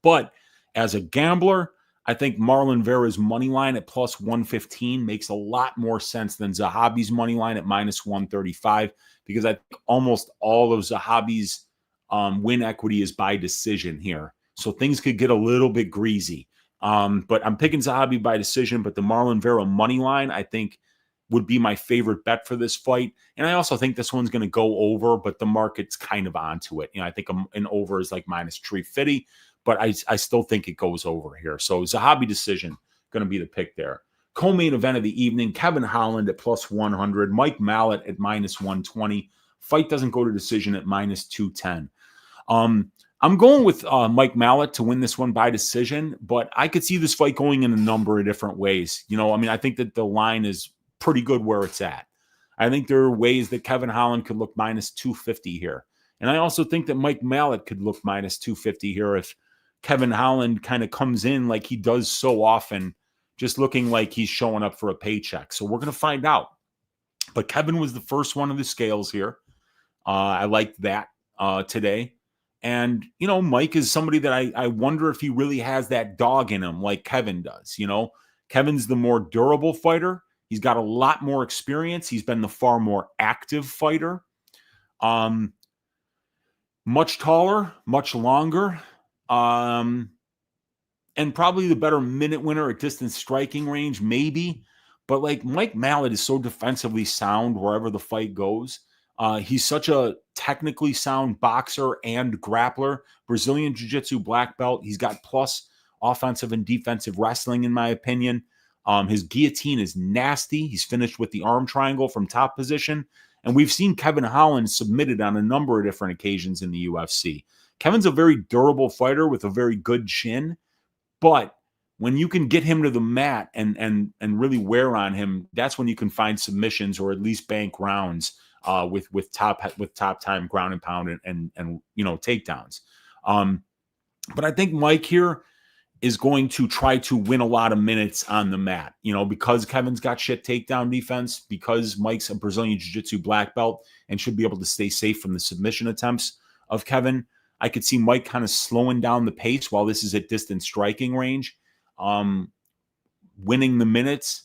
But as a gambler, I think Marlon Vera's money line at plus 115 makes a lot more sense than Zahabi's money line at minus 135, because I think almost all of Zahabi's win equity is by decision here. So things could get a little bit greasy. But I'm picking Zahabi by decision, but the Marlon Vera money line, I think, would be my favorite bet for this fight. And I also think this one's going to go over, but the market's kind of onto it. I think an over is like minus 350, but I still think it goes over here. So Zahabi decision going to be the pick there. Co-main event of the evening, Kevin Holland at plus 100, Mike Malott at minus 120. Fight doesn't go to decision at minus 210. I'm going with Mike Malott to win this one by decision, but I could see this fight going in a number of different ways. I think that the line is pretty good where it's at. I think there are ways that Kevin Holland could look minus 250 here. And I also think that Mike Malott could look minus 250 here if Kevin Holland kind of comes in like he does so often, just looking like he's showing up for a paycheck. So we're going to find out. But Kevin was the first one of the scales here. I liked that today. And, Mike is somebody that I wonder if he really has that dog in him like Kevin does. Kevin's the more durable fighter. He's got a lot more experience. He's been the far more active fighter. Much taller, much longer. And probably the better minute winner at distance striking range, maybe. But like Mike Malott is so defensively sound wherever the fight goes. He's such a technically sound boxer and grappler, Brazilian Jiu-Jitsu black belt. He's got plus offensive and defensive wrestling, in my opinion. His guillotine is nasty. He's finished with the arm triangle from top position. And we've seen Kevin Holland submitted on a number of different occasions in the UFC. Kevin's a very durable fighter with a very good chin. But when you can get him to the mat and really wear on him, that's when you can find submissions or at least bank rounds with top time ground and pound and takedowns. But I think Mike here is going to try to win a lot of minutes on the mat, because Kevin's got shit takedown defense, because Mike's a Brazilian Jiu-Jitsu black belt and should be able to stay safe from the submission attempts of Kevin. I could see Mike kind of slowing down the pace while this is at distance striking range, winning the minutes,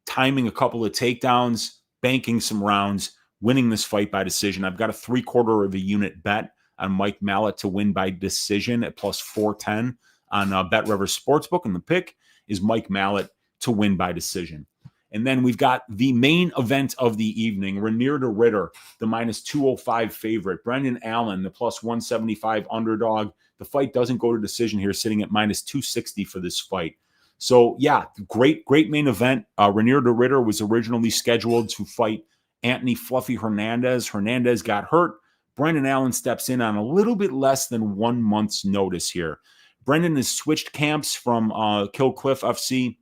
timing a couple of takedowns, banking some rounds, winning this fight by decision. I've got a 3/4 of a unit bet on Mike Malott to win by decision at plus 410 on BetRivers Sportsbook, and the pick is Mike Malott to win by decision. And then we've got the main event of the evening, Rainier de Ritter, the minus 205 favorite, Brendan Allen, the plus 175 underdog. The fight doesn't go to decision here, sitting at minus 260 for this fight. So, yeah, great main event. Rainier de Ritter was originally scheduled to fight Anthony Fluffy Hernandez. Hernandez got hurt. Brendan Allen steps in on a little bit less than 1 month's notice here. Brendan has switched camps from Kill Cliff FC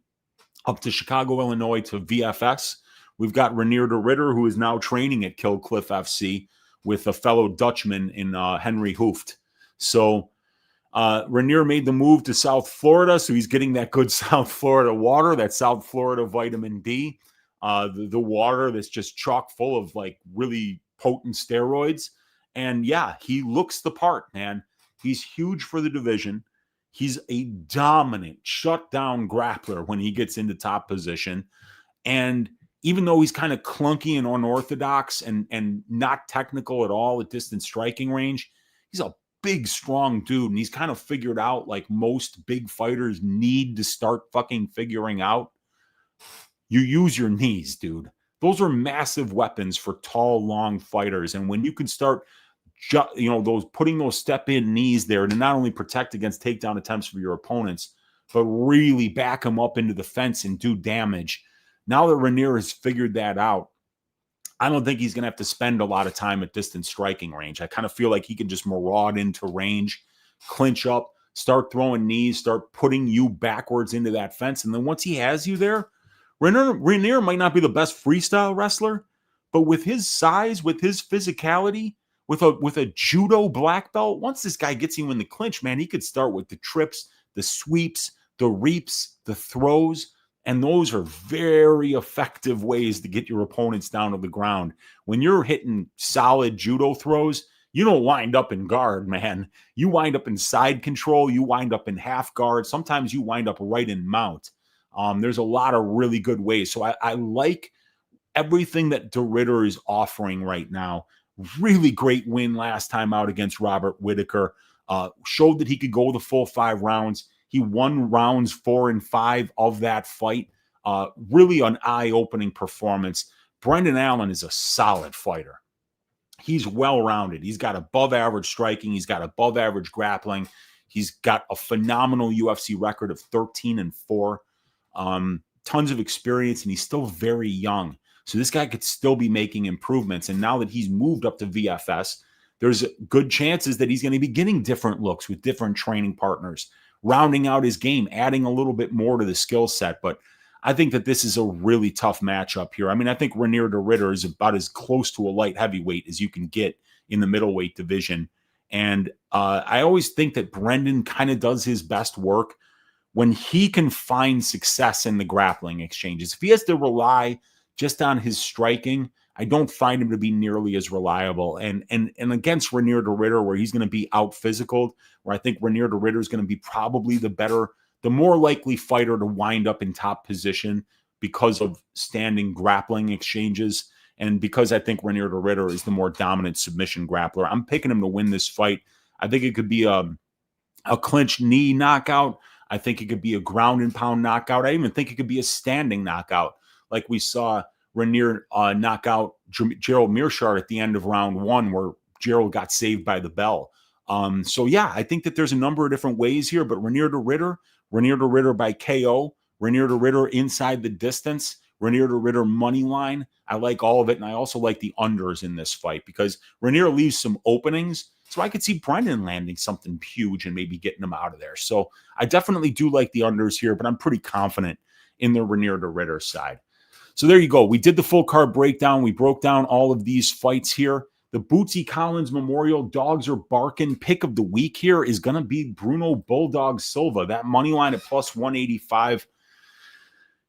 up to Chicago, Illinois to VFS. We've got Rainier de Ritter, who is now training at Kill Cliff FC with a fellow Dutchman in Henry Hooft. So Rainier made the move to South Florida, so he's getting that good South Florida water, that South Florida vitamin D, the water that's just chock full of like really potent steroids. And yeah, he looks the part, man. He's huge for the division. He's a dominant, shutdown grappler when he gets into top position. And even though he's kind of clunky and unorthodox and not technical at all at distance striking range, he's a big, strong dude. And he's kind of figured out, like most big fighters need to start fucking figuring out, you use your knees, dude. Those are massive weapons for tall, long fighters. And when you can start those putting those step-in knees there to not only protect against takedown attempts for your opponents, but really back them up into the fence and do damage. Now that Rainier has figured that out, I don't think he's going to have to spend a lot of time at distance striking range. I kind of feel like he can just maraud into range, clinch up, start throwing knees, start putting you backwards into that fence. And then once he has you there, Rainier might not be the best freestyle wrestler, but with his size, with his physicality, with a judo black belt, once this guy gets you in the clinch, man, he could start with the trips, the sweeps, the reaps, the throws, and those are very effective ways to get your opponents down to the ground. When you're hitting solid judo throws, you don't wind up in guard, man. You wind up in side control. You wind up in half guard. Sometimes you wind up right in mount. There's a lot of really good ways. So I like everything that de Ritter is offering right now. Really great win last time out against Robert Whitaker. Showed that he could go the full 5 rounds. He won rounds 4 and 5 of that fight. Really an eye-opening performance. Brendan Allen is a solid fighter. He's well-rounded. He's got above-average striking. He's got above-average grappling. He's got a phenomenal UFC record of 13-4. Tons of experience, and he's still very young. So this guy could still be making improvements. And now that he's moved up to VFS, there's good chances that he's going to be getting different looks with different training partners, rounding out his game, adding a little bit more to the skill set. But I think that this is a really tough matchup here. I mean, I think Renier de Ridder is about as close to a light heavyweight as you can get in the middleweight division. And I always think that Brendan kind of does his best work when he can find success in the grappling exchanges. If he has to rely just on his striking, I don't find him to be nearly as reliable. And against Renier de Ridder, where he's going to be out physicaled, where I think Renier de Ridder is going to be probably the more likely fighter to wind up in top position because of standing grappling exchanges. And because I think Renier de Ridder is the more dominant submission grappler, I'm picking him to win this fight. I think it could be a clinch knee knockout. I think it could be a ground and pound knockout. I even think it could be a standing knockout, like we saw Renier knock out Gerald Mearshart at the end of round 1, where Gerald got saved by the bell. So yeah, I think that there's a number of different ways here, but Renier de Ridder by KO, Renier de Ridder inside the distance, Renier de Ridder money line. I like all of it, and I also like the unders in this fight because Renier leaves some openings, so I could see Brendan landing something huge and maybe getting him out of there. So I definitely do like the unders here, but I'm pretty confident in the Renier de Ridder side. So there you go. We did the full card breakdown. We broke down all of these fights here. The Bootsy Collins Memorial Dogs Are Barking pick of the week here is going to be Bruno Bulldog Silva. That money line at plus 185.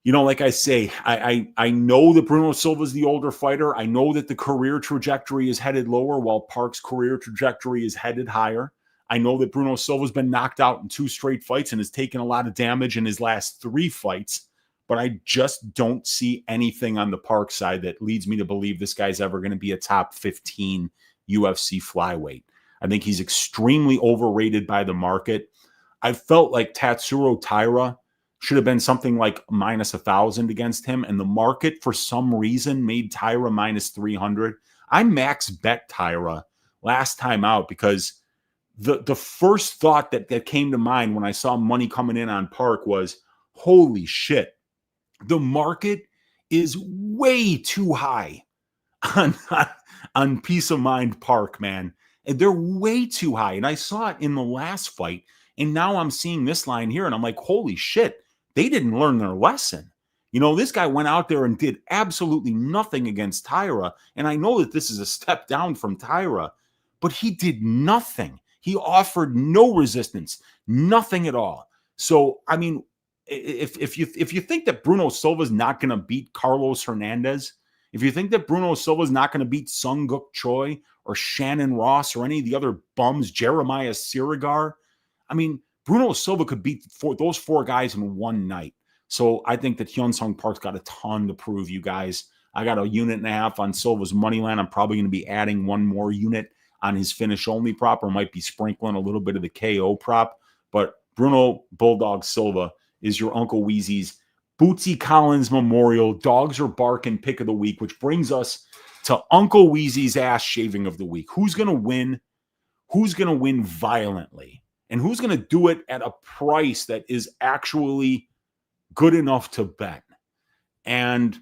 You know, like I say, I know that Bruno Silva is the older fighter. I know that the career trajectory is headed lower while Park's career trajectory is headed higher. I know that Bruno Silva's been knocked out in 2 straight fights and has taken a lot of damage in his last 3 fights. But I just don't see anything on the Park side that leads me to believe this guy's ever going to be a top 15 UFC flyweight. I think he's extremely overrated by the market. I felt like Tatsuro Taira should have been something like minus 1,000 against him, and the market for some reason made Taira minus 300. I max bet Taira last time out because the first thought that came to mind when I saw money coming in on Park was, holy shit, the market is way too high on Peace of Mind Park, man. And they're way too high. And I saw it in the last fight, and now I'm seeing this line here, and I'm like, holy shit, they didn't learn their lesson. You know, this guy went out there and did absolutely nothing against Taira, and I know that this is a step down from Taira, but he did nothing. He offered no resistance, nothing at all. So, I mean, if you think that Bruno Silva's not going to beat Carlos Hernandez, if you think that Bruno Silva's not going to beat Sunguk Choi or Shannon Ross or any of the other bums, Jeremiah Sirigar, I mean, Bruno Silva could beat those 4 guys in one night. So I think that Hyun-Sung Park's got a ton to prove, you guys. I got 1.5 units on Silva's money line. I'm probably going to be adding 1 more unit on his finish-only prop, or might be sprinkling a little bit of the KO prop. But Bruno Bulldog Silva is your Uncle Weezy's Bootsy Collins Memorial Dogs Are Barking pick of the week, which brings us to Uncle Weezy's ass shaving of the week. Who's going to win? Who's going to win violently? And who's going to do it at a price that is actually good enough to bet? And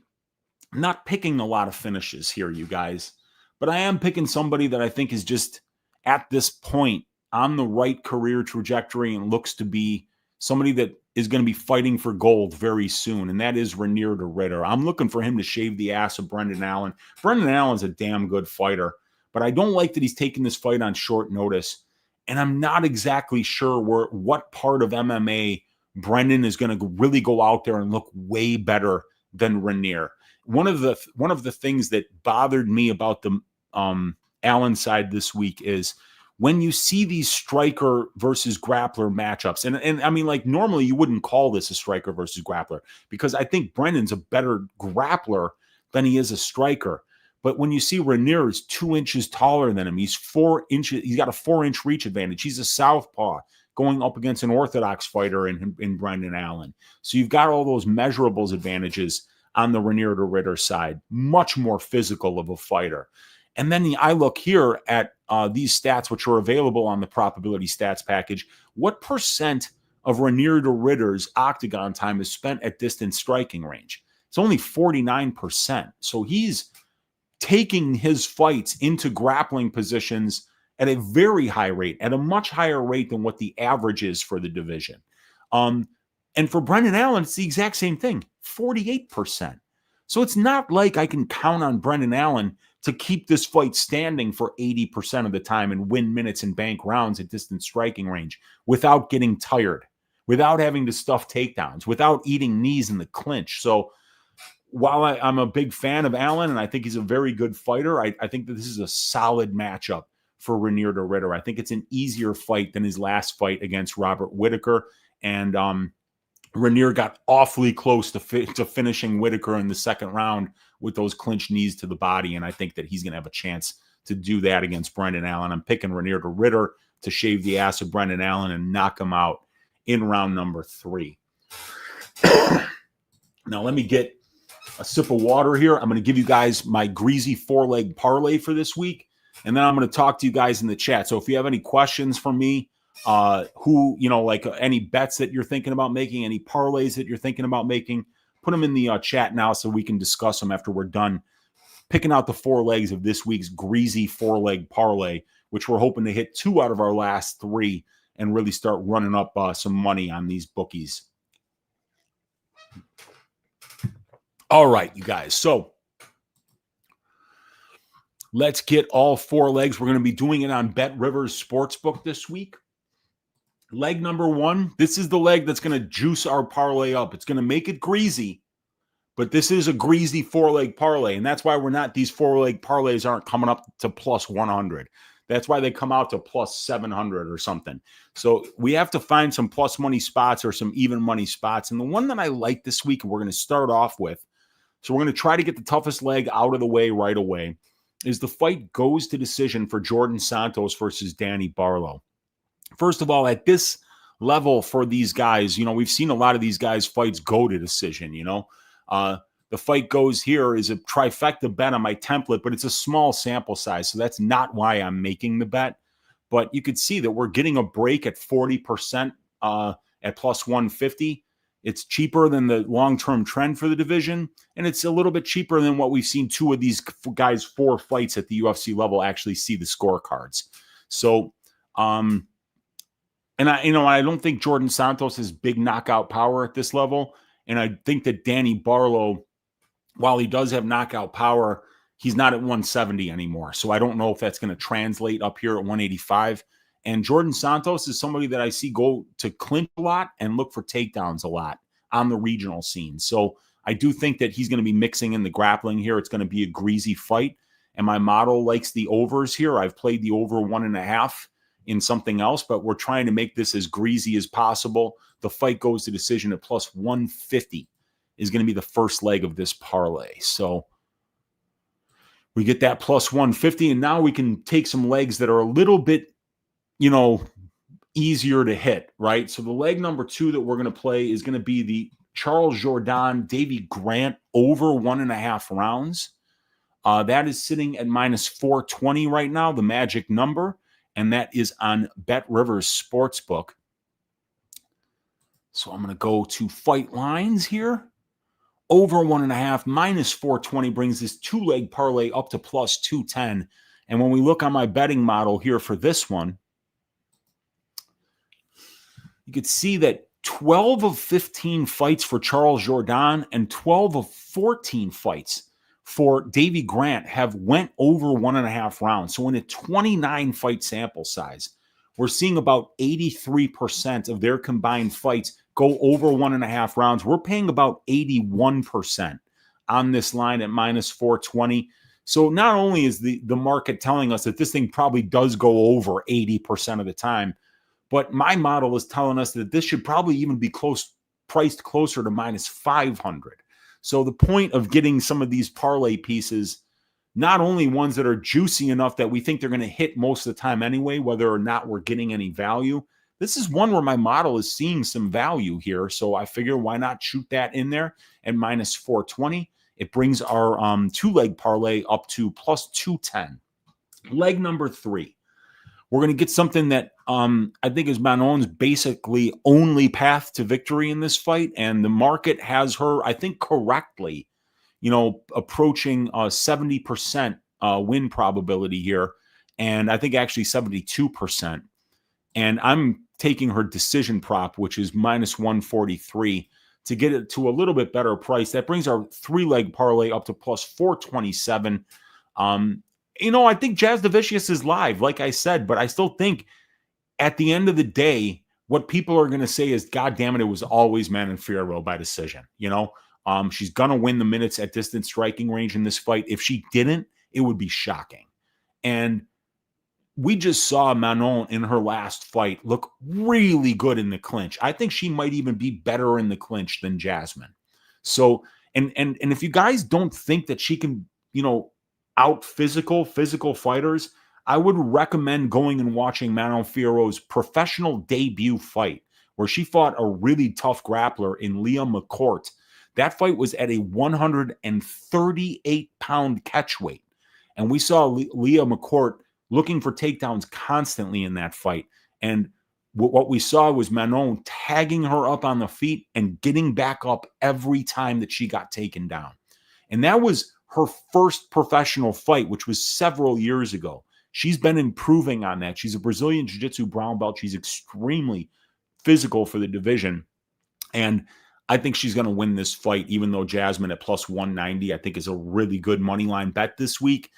I'm not picking a lot of finishes here, you guys, but I am picking somebody that I think is just at this point on the right career trajectory and looks to be somebody that is going to be fighting for gold very soon, and that is Renier de Ridder. I'm looking for him to shave the ass of Brendan Allen. Brendan Allen's a damn good fighter, but I don't like that he's taking this fight on short notice. And I'm not exactly sure what part of MMA Brendan is going to really go out there and look way better than Renier. One of the things that bothered me about the Allen side this week is when you see these striker versus grappler matchups, and I mean, like, normally you wouldn't call this a striker versus grappler because I think Brendan's a better grappler than he is a striker. But when you see Renier is 2 inches taller than him, he's 4 inches. He's got a 4-inch reach advantage. He's a southpaw. going up against an orthodox fighter in Brendan Allen. So you've got all those measurables advantages on the Ranier de Ritter side, much more physical of a fighter. And then I look here at these stats, which are available on the probability stats package. What percent of Ranier de Ritter's octagon time is spent at distance striking range? It's only 49%. So he's taking his fights into grappling positions at a very high rate, at a much higher rate than what the average is for the division. And for Brendan Allen, it's the exact same thing, 48%. So it's not like I can count on Brendan Allen to keep this fight standing for 80% of the time and win minutes and bank rounds at distance striking range without getting tired, without having to stuff takedowns, without eating knees in the clinch. So while I'm a big fan of Allen and I think he's a very good fighter, I think that this is a solid matchup for Ranier de Ritter. I think it's an easier fight than his last fight against Robert Whittaker. And Ranier got awfully close to finishing Whittaker in the second round with those clinch knees to the body. And I think that he's going to have a chance to do that against Brendan Allen. I'm picking Ranier de Ritter to shave the ass of Brendan Allen and knock him out in round number 3. Now, let me get a sip of water here. I'm going to give you guys my Greasy 4-leg parlay for this week. And then I'm going to talk to you guys in the chat. So if you have any questions for me, like any bets that you're thinking about making, any parlays that you're thinking about making, put them in the chat now so we can discuss them after we're done picking out the 4 legs of this week's Greasy 4-leg parlay, which we're hoping to hit 2 out of our last 3 and really start running up some money on these bookies. All right, you guys. So let's get all 4 legs. We're going to be doing it on Bet Rivers Sportsbook this week. Leg number 1, this is the leg that's going to juice our parlay up. It's going to make it greasy, but this is a Greasy 4-leg parlay, and that's why these 4-leg parlays aren't coming up to plus 100. That's why they come out to plus 700 or something. So we have to find some plus money spots or some even money spots. And the one that I like this week, and we're going to start off with, so we're going to try to get the toughest leg out of the way right away, is the fight goes to decision for Jordan Santos versus Danny Barlow. First of all, at this level for these guys, we've seen a lot of these guys' fights go to decision, The fight goes here is a trifecta bet on my template, but it's a small sample size, so that's not why I'm making the bet. But you could see that we're getting a break at 40% at plus 150. It's cheaper than the long-term trend for the division, and it's a little bit cheaper than what we've seen 2 of these guys' 4 fights at the UFC level actually see the scorecards. So, and I don't think Jordan Santos has big knockout power at this level. And I think that Danny Barlow, while he does have knockout power, he's not at 170 anymore. So I don't know if that's going to translate up here at 185. And Jordan Santos is somebody that I see go to clinch a lot and look for takedowns a lot on the regional scene. So I do think that he's going to be mixing in the grappling here. It's going to be a greasy fight. And my model likes the overs here. I've played the over 1.5 in something else, but we're trying to make this as greasy as possible. The fight goes to decision at plus 150 is going to be the first leg of this parlay. So we get that plus 150, and now we can take some legs that are a little bit, easier to hit, right? So the leg number 2 that we're going to play is going to be the Charles Jourdain, Davy Grant over 1.5 rounds. That is sitting at minus 420 right now, the magic number. And that is on Bet Rivers Sportsbook. So I'm going to go to fight lines here. Over 1.5, minus 420 brings this 2-leg parlay up to plus 210. And when we look on my betting model here for this one, you could see that 12 of 15 fights for Charles Jourdain and 12 of 14 fights for Davy Grant have went over 1.5 rounds. So in a 29 fight sample size, we're seeing about 83% of their combined fights go over 1.5 rounds. We're paying about 81% on this line at minus 420. So not only is the market telling us that this thing probably does go over 80% of the time, but my model is telling us that this should probably even be priced closer to minus 500. So the point of getting some of these parlay pieces, not only ones that are juicy enough that we think they're going to hit most of the time anyway, whether or not we're getting any value, this is one where my model is seeing some value here. So I figure why not shoot that in there at minus 420. It brings our 2-leg parlay up to plus 210. Leg number 3. We're going to get something that I think is Manon's basically only path to victory in this fight. And the market has her, I think, correctly, approaching 70% win probability here. And I think actually 72%. And I'm taking her decision prop, which is minus 143, to get it to a little bit better price. That brings our 3-leg parlay up to plus 427. I think Jazz Davicius is live, like I said, but I still think at the end of the day, what people are going to say is, God damn it, it was always Manon Fiorot by decision. She's going to win the minutes at distance striking range in this fight. If she didn't, it would be shocking. And we just saw Manon in her last fight look really good in the clinch. I think she might even be better in the clinch than Jasmine. So, and if you guys don't think that she can, out physical fighters, I would recommend going and watching Manon Fiorot's professional debut fight, where she fought a really tough grappler in Leah McCourt. That fight was at a 138-pound catch weight. And we saw Leah McCourt looking for takedowns constantly in that fight. And what we saw was Manon tagging her up on the feet and getting back up every time that she got taken down. And that was her first professional fight, which was several years ago. She's been improving on that. She's a Brazilian Jiu-Jitsu brown belt. She's extremely physical for the division. And I think she's going to win this fight, even though Jasmine at plus 190, I think, is a really good money line bet this week.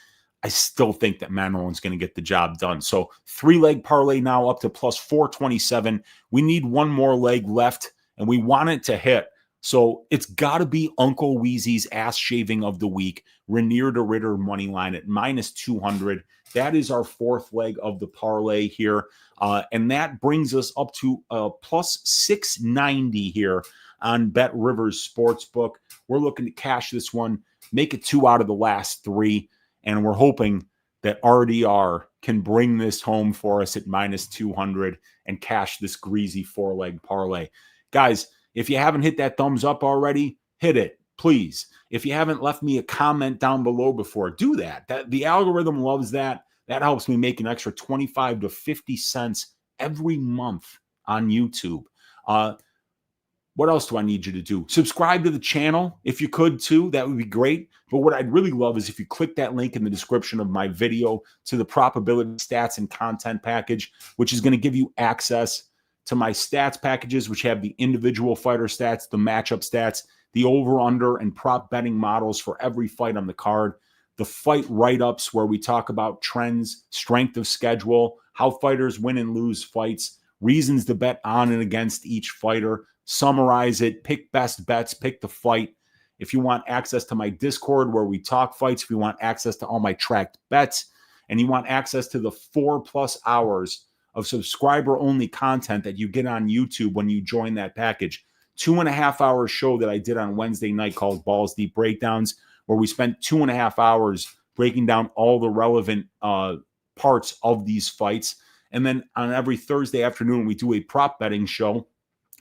I still think that Manon's going to get the job done. So 3-leg parlay now up to plus 427. We need one more leg left, and we want it to hit. So it's got to be Uncle Weezy's ass shaving of the week, Rainier to Ritter money line at minus 200. That is our 4th leg of the parlay here. And that brings us up to plus 690 here on Bet Rivers Sportsbook. We're looking to cash this one, make it 2 out of the last 3. And we're hoping that RDR can bring this home for us at minus 200 and cash this greasy 4-leg parlay. Guys, if you haven't hit that thumbs up already, hit it, please. If you haven't left me a comment down below before, do that. The algorithm loves that. That helps me make an extra 25 to 50 cents every month on YouTube. What else do I need you to do? Subscribe to the channel if you could too. That would be great. But what I'd really love is if you click that link in the description of my video to the probability stats and content package, which is going to give you access to my stats packages, which have the individual fighter stats, the matchup stats, the over-under and prop betting models for every fight on the card, the fight write-ups where we talk about trends, strength of schedule, how fighters win and lose fights, reasons to bet on and against each fighter, summarize it, pick best bets, pick the fight. If you want access to my Discord where we talk fights, if you want access to all my tracked bets, and you want access to the 4+ hours of subscriber-only content that you get on YouTube when you join that package. 2.5-hour show that I did on Wednesday night called Balls Deep Breakdowns, where we spent 2.5 hours breaking down all the relevant parts of these fights. And then on every Thursday afternoon, we do a prop betting show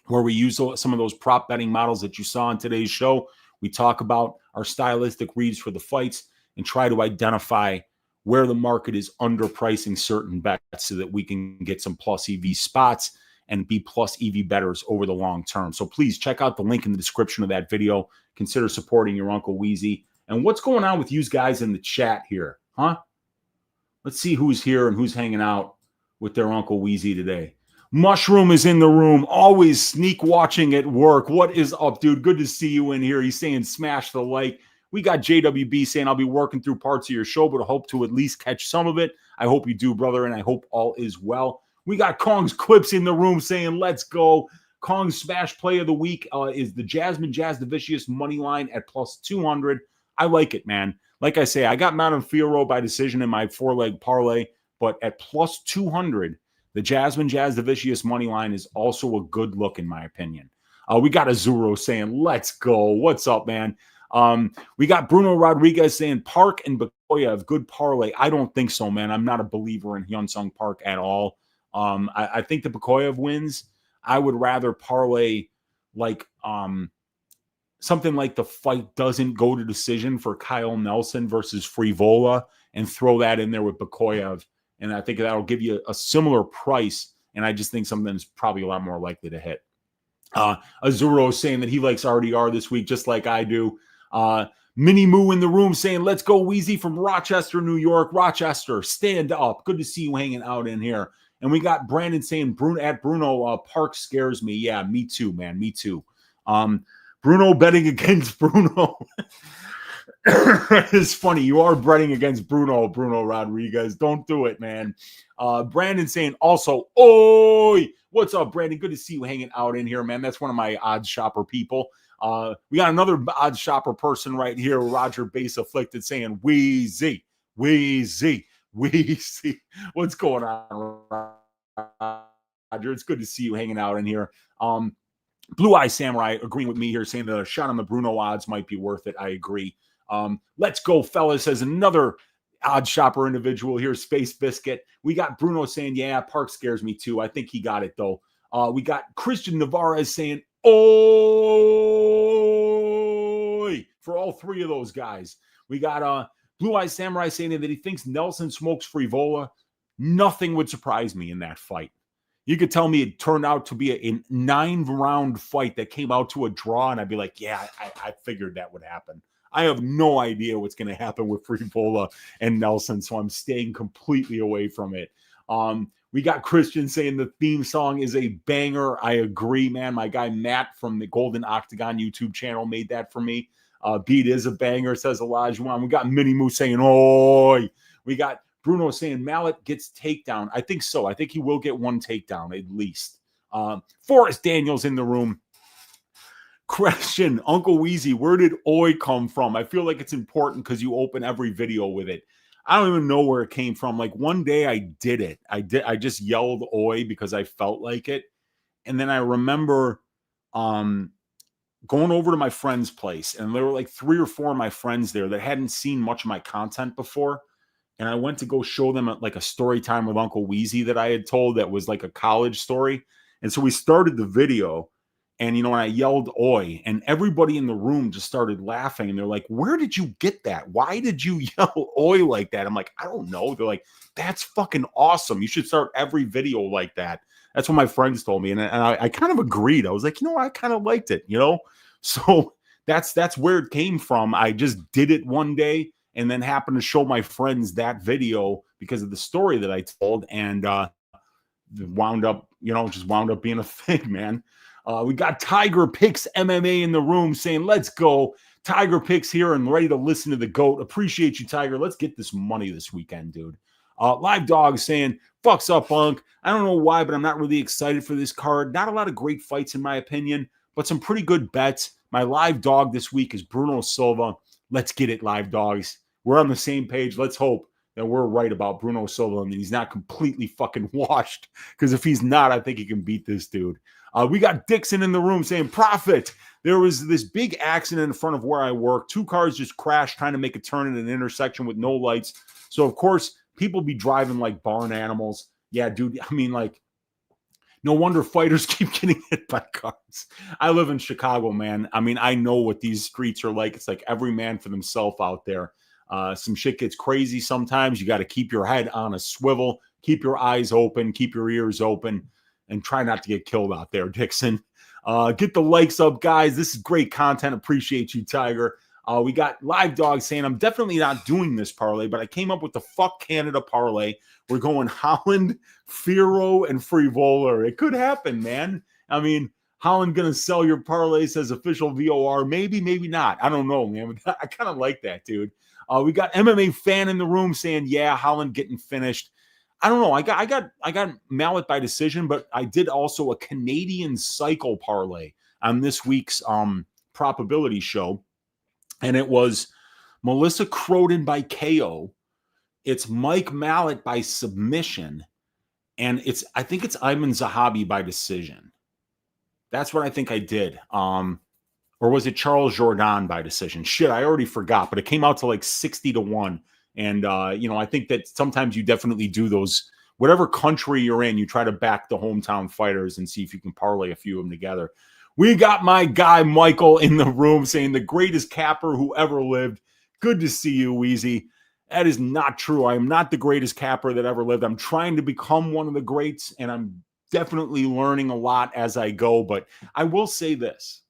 where we use some of those prop betting models that you saw in today's show. We talk about our stylistic reads for the fights and try to identify where the market is underpricing certain bets so that we can get some plus EV spots and be plus EV bettors over the long term. So please check out the link in the description of that video. Consider supporting your Uncle Weezy. And what's going on with you guys in the chat here, huh? Let's see who's here and who's hanging out with their Uncle Weezy today. Mushroom is in the room, always sneak watching at work. What is up, dude? Good to see you in here. He's saying smash the like. We got JWB saying I'll be working through parts of your show, but I hope to at least catch some of it. I hope you do, brother, and I hope all is well. We got Kong's Clips in the room saying let's go. Kong's smash play of the week is the Jasmine Jazz Davicius money line at plus 200. I like it, man. Like I say, I got Manon Fiorot by decision in my 4-leg parlay, but at plus 200, the Jasmine Jazz Davicius money line is also a good look, in my opinion. We got Azuro saying, let's go. What's up, man? We got Bruno Rodriguez saying Park and Bakoya have good parlay. I don't think so, man. I'm not a believer in Hyun-Sung Park at all. I think the Bakoyev wins. I would rather parlay like something like the fight doesn't go to decision for Kyle Nelson versus Frivola and throw that in there with Bakoyev. And I think that'll give you a similar price. And I just think something's probably a lot more likely to hit. Azuro saying that he likes RDR this week, just like I do. Mini Moo in the room saying, let's go Weezy from Rochester, New York. Rochester, stand up. Good to see you hanging out in here. And we got Brandon saying, Bruno, Park scares me. Yeah, me too, man. Me too. Bruno betting against Bruno. It's funny. You are betting against Bruno Rodriguez. Don't do it, man. Brandon saying also, oi, what's up, Brandon? Good to see you hanging out in here, man. That's one of my odds shopper people. We got another odds shopper person right here, Roger Base Afflicted, saying, Weezy. What's going on, Roger? It's good to see you hanging out in here. Blue Eye Samurai agreeing with me here, saying that a shot on the Bruno odds might be worth it. I agree. Let's go, fellas, as another odd shopper individual here, Space Biscuit. We got Bruno saying, yeah, Park scares me too. I think he got it, though. We got Christian Navarez saying, oh, for all three of those guys. We got Blue Eye Samurai saying that he thinks Nelson smokes Frivola. Nothing would surprise me in that fight. You could tell me it turned out to be a 9-round fight that came out to a draw, and I'd be like, yeah, I figured that would happen. I have no idea what's going to happen with Frivola and Nelson, so I'm staying completely away from it. We got Christian saying the theme song is a banger. I agree, man. My guy Matt from the Golden Octagon YouTube channel made that for me. Beat is a banger, says Olajuwon. We got Mini Moo saying, oi. We got Bruno saying Mallet gets takedown. I think so. I think he will get one takedown at least. Forrest Daniels in the room. Question, Uncle Weezy, where did oi come from? I feel like it's important because you open every video with it. I don't even know where it came from. Like one day I did it. I just yelled oi because I felt like it. And then I remember going over to my friend's place, and there were like 3 or 4 of my friends there that hadn't seen much of my content before. And I went to go show them like a story time with Uncle Weezy that I had told that was like a college story. And so we started the video, and, you know, when I yelled oi, and everybody in the room just started laughing. And they're like, where did you get that? Why did you yell oi like that? I'm like, I don't know. They're like, that's fucking awesome. You should start every video like that. That's what my friends told me. And I kind of agreed. I was like, you know, I kind of liked it, you know? So that's where it came from. I just did it one day and then happened to show my friends that video because of the story that I told, and wound up being a thing, man. We got Tiger Picks MMA in the room saying, let's go. Tiger Picks here and ready to listen to the GOAT. Appreciate you, Tiger. Let's get this money this weekend, dude. Live Dog saying, fucks up, Unk. I don't know why, but I'm not really excited for this card. Not a lot of great fights, in my opinion, but some pretty good bets. My Live Dog this week is Bruno Silva. Let's get it, Live Dogs. We're on the same page. Let's hope that we're right about Bruno Silva and he's not completely fucking washed, because if he's not, I think he can beat this dude. We got Dixon in the room saying, Profit. There was this big accident in front of where I work. 2 cars just crashed trying to make a turn in an intersection with no lights. So, of course, people be driving like barn animals. Yeah, dude, I mean, like, no wonder fighters keep getting hit by cars. I live in Chicago, man. I mean, I know what these streets are like. It's like every man for themselves out there. Some shit gets crazy sometimes. You got to keep your head on a swivel, keep your eyes open, keep your ears open, and try not to get killed out there, Dixon. Get the likes up, guys. This is great content. Appreciate you, Tiger. We got Live Dog saying, I'm definitely not doing this parlay, but I came up with the Fuck Canada parlay. We're going Holland, Firo, and Frivola. It could happen, man. I mean, Holland going to sell your parlay, says official VOR. Maybe, maybe not. I don't know, man. I kind of like that, dude. We got MMA Fan in the room saying, yeah, Holland getting finished. I don't know. I got Mallet by decision, but I did also a Canadian cycle parlay on this week's probability show. And it was Melissa Croden by KO. It's Mike Mallet by submission. And I think it's Ayman Zahabi by decision. That's what I think I did. Or was it Charles Jourdain by decision? Shit, I already forgot, but it came out to like 60-1. And, I think that sometimes you definitely do those whatever country you're in, you try to back the hometown fighters and see if you can parlay a few of them together. We got my guy Michael in the room saying the greatest capper who ever lived. Good to see you, Weezy. That is not true. I am not the greatest capper that ever lived. I'm trying to become one of the greats, and I'm definitely learning a lot as I go. But I will say this.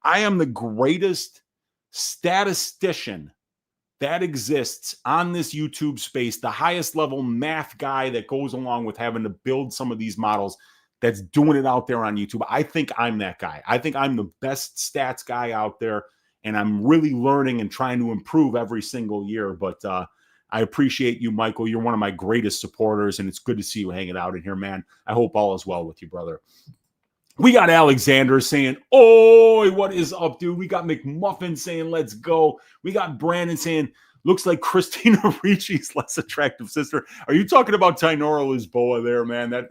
I am the greatest statistician that exists on this YouTube space, the highest level math guy that goes along with having to build some of these models that's doing it out there on YouTube. I think I'm that guy. I think I'm the best stats guy out there, and I'm really learning and trying to improve every single year. But I appreciate you, Michael. You're one of my greatest supporters, and it's good to see you hanging out in here, man. I hope all is well with you, brother. We got Alexander saying, "Oh, what is up, dude?" We got McMuffin saying, "Let's go." We got Brandon saying, "Looks like Christina Ricci's less attractive sister." Are you talking about Tinora Lisboa there, man? That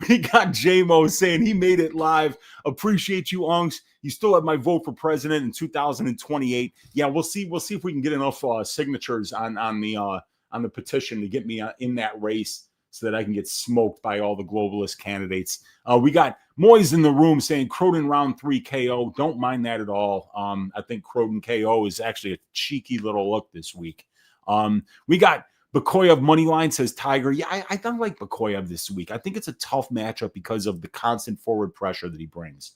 we got JMO saying he made it live. Appreciate you, Unks. You still have my vote for president in 2028. Yeah, we'll see. We'll see if we can get enough signatures on the petition to get me in that race, so that I can get smoked by all the globalist candidates. We got Moyes in the room saying Croton round 3 KO. Don't mind that at all. I think Croton KO is actually a cheeky little look this week. We got Bakoyev moneyline says Tiger. Yeah, I don't like Bakoyev this week. I think it's a tough matchup because of the constant forward pressure that he brings.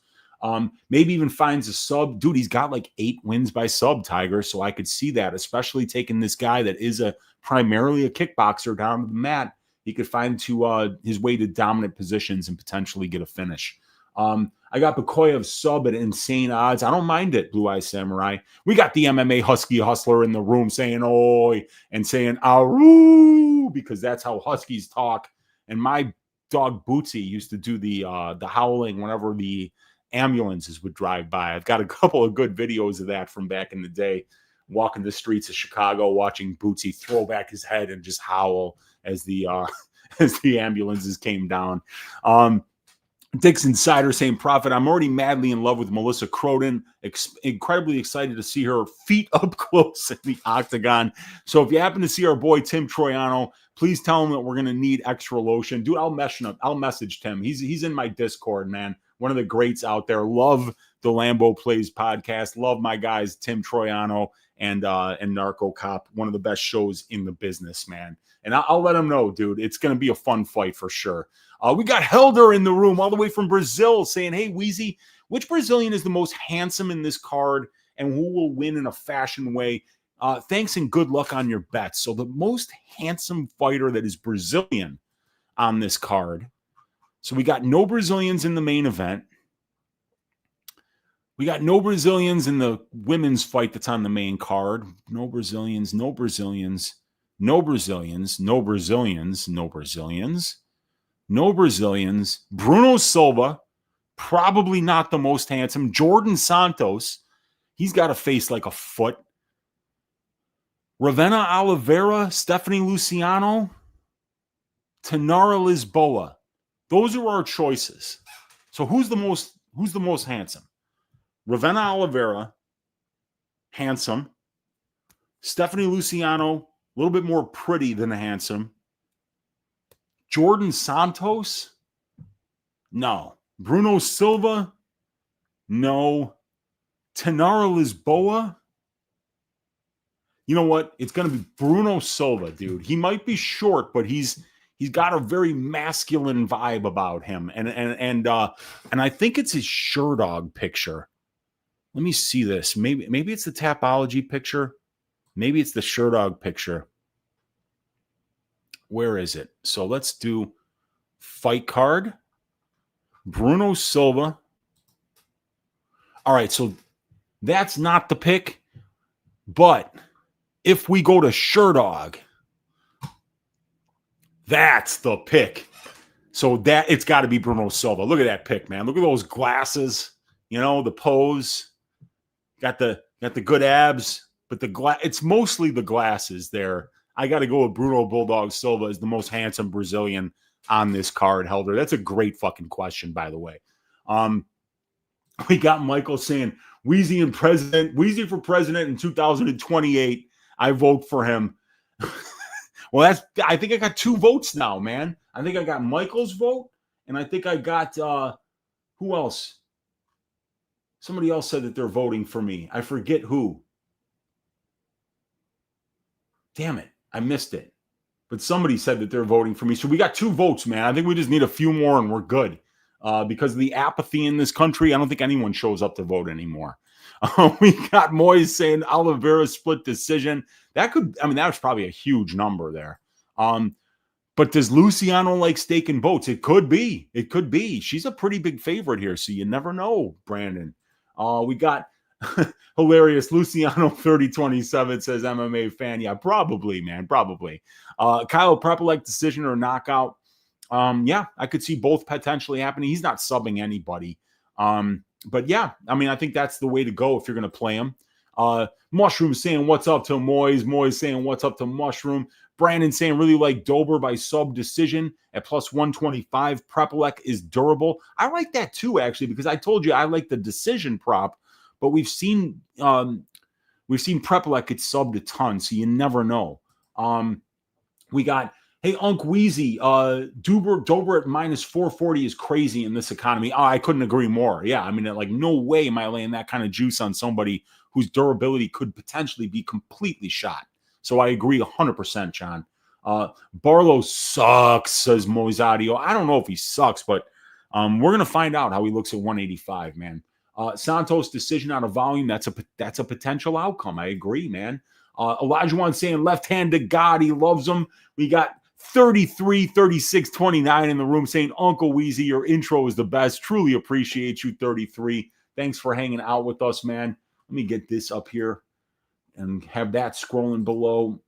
Maybe even finds a sub. Dude, he's got like 8 wins by sub, Tiger. So I could see that, especially taking this guy that is primarily a kickboxer down to the mat. He could find his way to dominant positions and potentially get a finish. I got Bakoyev sub at insane odds. I don't mind it, Blue Eye Samurai. We got the MMA Husky Hustler in the room saying "oi" and saying "aroo" because that's how Huskies talk. And my dog Bootsy used to do the howling whenever the ambulances would drive by. I've got a couple of good videos of that from back in the day, walking the streets of Chicago, watching Bootsy throw back his head and just howl as the ambulances came down. Dick's Insider saying, "Prophet, I'm already madly in love with Melissa Croton. Incredibly excited to see her feet up close in the octagon. So if you happen to see our boy Tim Troiano, please tell him that we're going to need extra lotion. Dude, I'll message Tim. He's in my Discord, man. One of the greats out there. Love the Lambo Plays podcast. Love my guys, Tim Troiano and Narco Cop. One of the best shows in the business, man. And I'll let him know, dude. It's going to be a fun fight for sure. We got Helder in the room all the way from Brazil saying, "Hey, Weezy, which Brazilian is the most handsome in this card and who will win in a fashion way? Thanks and good luck on your bets." So the most handsome fighter that is Brazilian on this card. So we got no Brazilians in the main event. We got no Brazilians in the women's fight that's on the main card. No Brazilians, no Brazilians, no Brazilians, no Brazilians, no Brazilians. No Brazilians. Bruno Silva, probably not the most handsome. Jordan Santos, he's got a face like a foot. Ravena Oliveira, Stephanie Luciano, Tanara Lisboa. Those are our choices. So who's the most handsome? Ravena Oliveira, handsome. Stephanie Luciano, a little bit more pretty than handsome. Jordan Santos? No. Bruno Silva? No. Tanara Lisboa? You know what? It's going to be Bruno Silva, dude. He might be short, but he's got a very masculine vibe about him. And I think it's his Sherdog picture. Let me see this. Maybe it's the Tapology picture. Maybe it's the Sherdog picture. Where is it? So let's do fight card. Bruno Silva. All right, so that's not the pick. But if we go to Sherdog, that's the pick. So that it's got to be Bruno Silva. Look at that pick, man. Look at those glasses. You know, the pose. Got the good abs, but it's mostly the glasses there. I got to go with Bruno Bulldog Silva as the most handsome Brazilian on this card, Helder. That's a great fucking question, by the way. We got Michael saying, Weezy for president in 2028. I vote for him. Well, I think I got 2 votes now, man. I think I got Michael's vote, and I think I got who else? Somebody else said that they're voting for me. I forget who. Damn it. I missed it. But somebody said that they're voting for me. So we got 2 votes, man. I think we just need a few more and we're good. Because of the apathy in this country, I don't think anyone shows up to vote anymore. We got Moyes saying Oliveira split decision. That was probably a huge number there. But does Luciano like staking votes? It could be. It could be. She's a pretty big favorite here, so you never know, Brandon. We got hilarious Luciano 3027 says MMA fan. Yeah, probably, man. Probably. Kyle Prepelec decision or knockout. Yeah, I could see both potentially happening. He's not subbing anybody. But yeah, I think that's the way to go if you're going to play him. Mushroom saying what's up to Moyes. Moyes saying what's up to Mushroom. Brandon saying really like Dober by sub decision at plus 125. Prepelec is durable. I like that too, actually, because I told you I like the decision prop, but we've seen Prepelec get subbed a ton, so you never know. We got hey UncleWeezy, Dober at minus 440 is crazy in this economy. Oh, I couldn't agree more. Yeah, like no way am I laying that kind of juice on somebody whose durability could potentially be completely shot. So I agree 100%, John. Barlow sucks, says Moisadio. I don't know if he sucks, but we're going to find out how he looks at 185, man. Santos decision out of volume, that's a potential outcome. I agree, man. Elijah One saying left-handed God, he loves them. We got 33, 36, 29 in the room saying, Uncle Weezy, your intro is the best. Truly appreciate you, 33. Thanks for hanging out with us, man. Let me get this up here and have that scrolling below.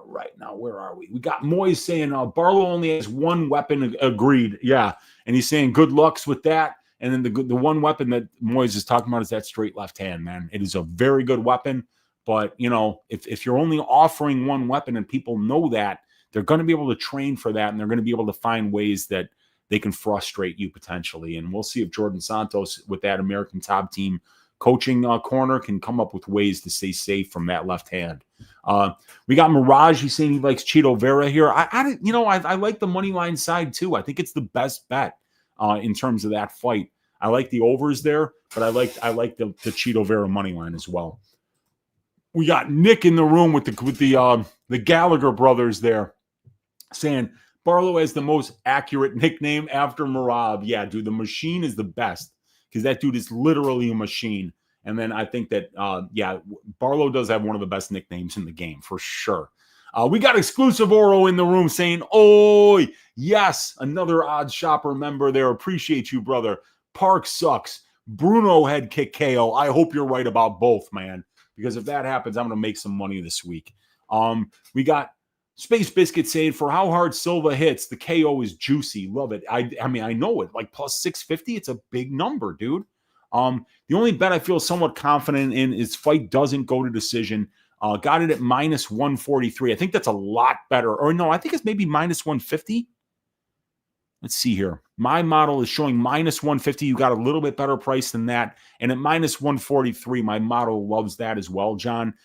Right now, where are we? We got Moyes saying Barlow only has 1 weapon. Agreed. Yeah. And he's saying good lucks with that. And then the one weapon that Moyes is talking about is that straight left hand, man. It is a very good weapon. But, if you're only offering 1 weapon and people know that, they're going to be able to train for that, and they're going to be able to find ways that they can frustrate you potentially. And we'll see if Jordan Santos, with that American top team coaching corner, can come up with ways to stay safe from that left hand. We got Mirage. He's saying he likes Cheeto Vera here. I like the money line side too. I think it's the best bet in terms of that fight. I like the overs there, but I like the Cheeto Vera money line as well. We got Nick in the room with the Gallagher brothers there saying Barlow has the most accurate nickname after Marab. Yeah, dude, the machine is the best because that dude is literally a machine. And then I think that, Barlow does have one of the best nicknames in the game for sure. We got Exclusive Oro in the room saying, "Oi, yes, another Odds Shopper member there. Appreciate you, brother. Park sucks. Bruno head kick KO. I hope you're right about both, man, because if that happens, I'm going to make some money this week." We got Space Biscuit saying, for how hard Silva hits, the KO is juicy. Love it. I know it. Like plus 650, it's a big number, dude. The only bet I feel somewhat confident in is fight doesn't go to decision. Got it at minus 143. I think that's a lot better. Or no, I think it's maybe minus 150. Let's see here. My model is showing minus 150. You got a little bit better price than that. And at minus 143, my model loves that as well, John.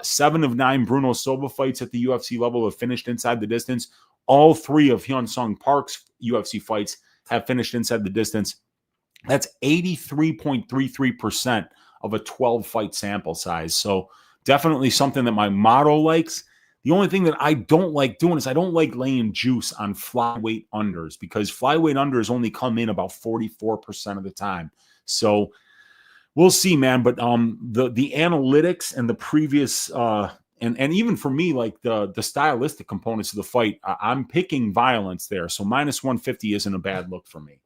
7 of 9 Bruno Silva fights at the UFC level have finished inside the distance. All 3 of Hyun Sung Park's UFC fights have finished inside the distance. That's 83.33% of a 12-fight sample size. So definitely something that my model likes. The only thing that I don't like doing is I don't like laying juice on flyweight unders because flyweight unders only come in about 44% of the time. So we'll see, man. But the analytics and the previous and even for me, like the stylistic components of the fight, I'm picking violence there. So minus 150 isn't a bad look for me.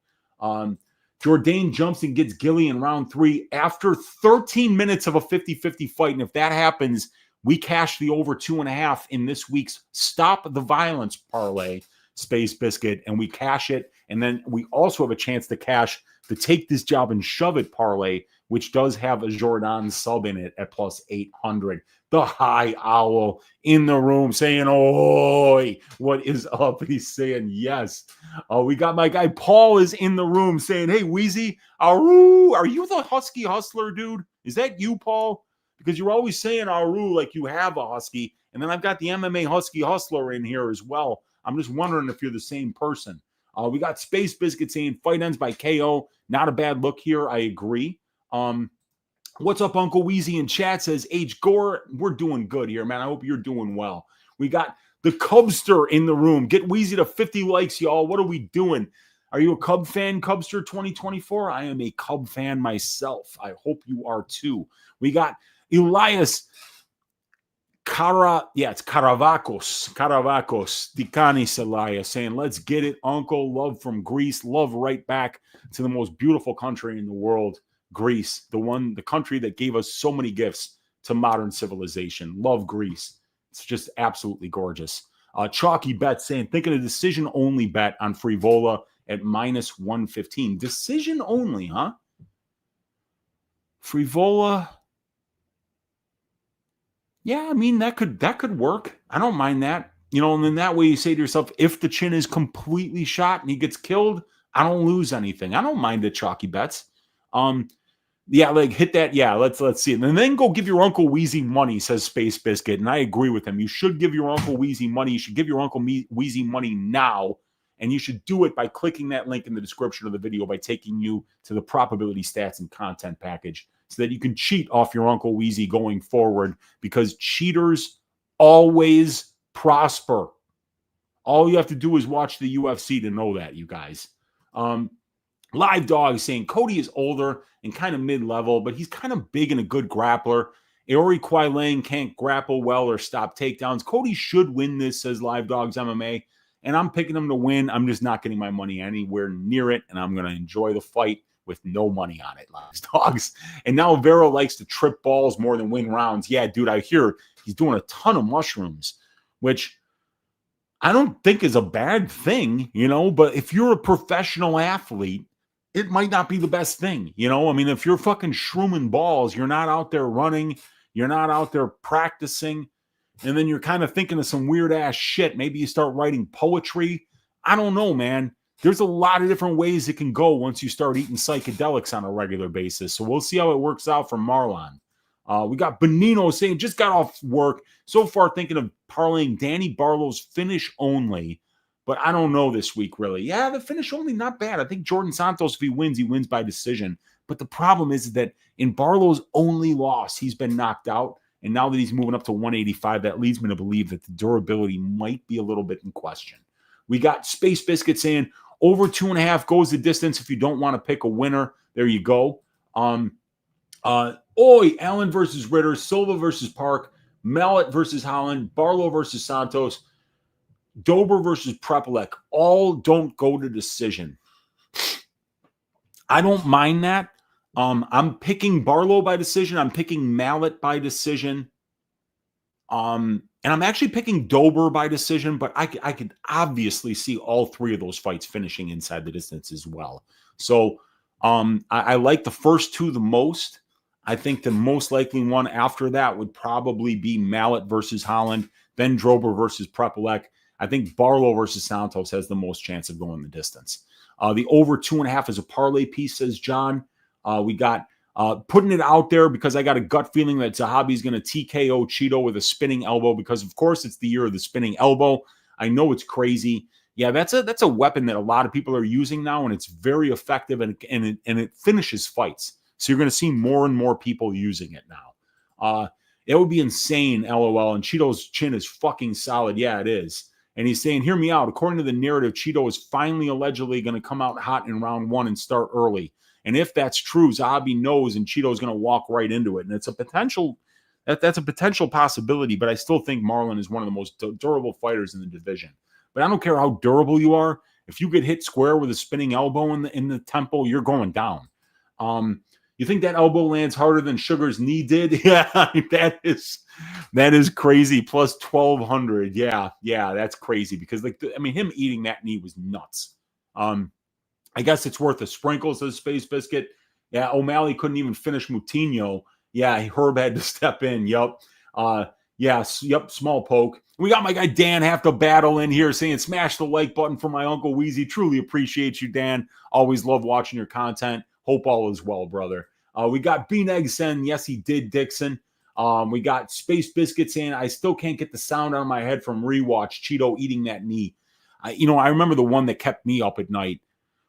Jourdain jumps and gets Gilly in round 3 after 13 minutes of a 50-50 fight. And if that happens, we cash the over 2.5 in this week's Stop the Violence parlay, Space Biscuit, and we cash it. And then we also have a chance to cash the Take This Job and Shove It parlay, which does have a Jordan sub in it at plus 800. The High Owl in the room saying, "Oi, what is up?" He's saying, yes. We got my guy Paul is in the room saying, "Hey, Weezy, Aru, are you the Husky Hustler, dude? Is that you, Paul? Because you're always saying Aru like you have a Husky, And then I've got the MMA Husky Hustler in here as well. I'm just wondering if you're the same person. We got Space Biscuit saying fight ends by KO. Not a bad look here. I agree. What's up, Uncle Weezy in chat says, H. Gore, we're doing good here, man. I hope you're doing well. We got the Cubster in the room. Get Weezy to 50 likes, y'all. What are we doing? Are you a Cub fan, Cubster 2024? I am a Cub fan myself. I hope you are too. We got Elias it's Caravacos, Dicanis Elias saying, let's get it, Uncle. Love from Greece. Love right back to the most beautiful country in the world, Greece. The country that gave us so many gifts to modern civilization. Love Greece. It's just absolutely gorgeous. Chalky Bet saying, thinking a decision-only bet on Frivola at minus 115. Decision only, huh? Frivola. Yeah, I mean, that could work. I don't mind that. And then that way you say to yourself, if the chin is completely shot and he gets killed, I don't lose anything. I don't mind the chalky bets. Yeah, like hit that. Yeah, let's see it. And then go give your Uncle Weezy money, says Space Biscuit. And I agree with him. You should give your Uncle Weezy money. You should give your Uncle Weezy money now. And you should do it by clicking that link in the description of the video by taking you to the probability stats and content package, so that you can cheat off your Uncle Weezy going forward, because cheaters always prosper. All you have to do is watch the UFC to know that, you guys. Live Dog saying Cody is older and kind of mid-level, but he's kind of big and a good grappler. Aori Kwai can't grapple well or stop takedowns. Cody should win this, says Live Dogs MMA, and I'm picking him to win. I'm just not getting my money anywhere near it, and I'm going to enjoy the fight with no money on it, Live Dogs. And now Vero likes to trip balls more than win rounds. Yeah, dude, I hear he's doing a ton of mushrooms, which I don't think is a bad thing, but if you're a professional athlete, it might not be the best thing, I mean, if you're fucking shrooming balls, you're not out there running, you're not out there practicing, and then you're kind of thinking of some weird ass shit. Maybe you start writing poetry. I don't know, man. There's a lot of different ways it can go once you start eating psychedelics on a regular basis. So we'll see how it works out for Marlon. We got Benino saying, just got off work. So far thinking of parlaying Danny Barlow's finish only, but I don't know this week, really. Yeah, the finish only, not bad. I think Jordan Santos, if he wins by decision. But the problem is that in Barlow's only loss, he's been knocked out. And now that he's moving up to 185, that leads me to believe that the durability might be a little bit in question. We got Space Biscuit saying, over 2.5 goes the distance if you don't want to pick a winner. There you go. Allen versus Ritter, Silva versus Park, Mallet versus Holland, Barlow versus Santos, Dober versus Prepelec. All don't go to decision. I don't mind that. I'm picking Barlow by decision. I'm picking Mallet by decision. And I'm actually picking Dober by decision, but I could obviously see all three of those fights finishing inside the distance as well. So I like the first two the most. I think the most likely one after that would probably be Mallet versus Holland, then Dober versus Prepelec. I think Barlow versus Santos has the most chance of going the distance. The over 2.5 is a parlay piece, says John. We got putting it out there because I got a gut feeling that Zahabi's going to TKO Cheeto with a spinning elbow, because of course it's the year of the spinning elbow. I know it's crazy. Yeah, that's a weapon that a lot of people are using now, and it's very effective, and it finishes fights. So you're going to see more and more people using it now. It would be insane, LOL. And Cheeto's chin is fucking solid. Yeah, it is. And he's saying, hear me out. According to the narrative, Cheeto is finally allegedly going to come out hot in round 1 and start early. And if that's true, Zahabi knows, and Cheeto's going to walk right into it. And it's a potential, that's a potential possibility, but I still think Marlon is one of the most durable fighters in the division. But I don't care how durable you are. If you get hit square with a spinning elbow in the temple, you're going down. You think that elbow lands harder than Sugar's knee did? Yeah, that is crazy. Plus 1,200. Yeah, that's crazy, because him eating that knee was nuts. I guess it's worth a sprinkle, says Space Biscuit. Yeah, O'Malley couldn't even finish Moutinho. Yeah, Herb had to step in. Yep. Small poke. We got my guy Dan Have to Battle in here saying, smash the like button for my Uncle Weezy. Truly appreciate you, Dan. Always love watching your content. Hope all is well, brother. We got Bean Egg saying, yes, he did, Dixon. We got Space Biscuits in. I still can't get the sound out of my head from rewatch Cheeto eating that knee. I remember the one that kept me up at night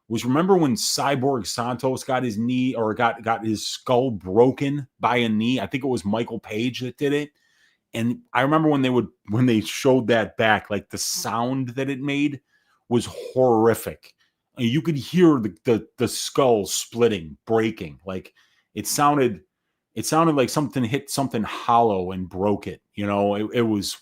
was, remember when Cyborg Santos got his knee, or got his skull broken by a knee? I think it was Michael Page that did it. And I remember when they showed that back, like the sound that it made was horrific. You could hear the skull splitting, breaking. Like it sounded like something hit something hollow and broke it. It was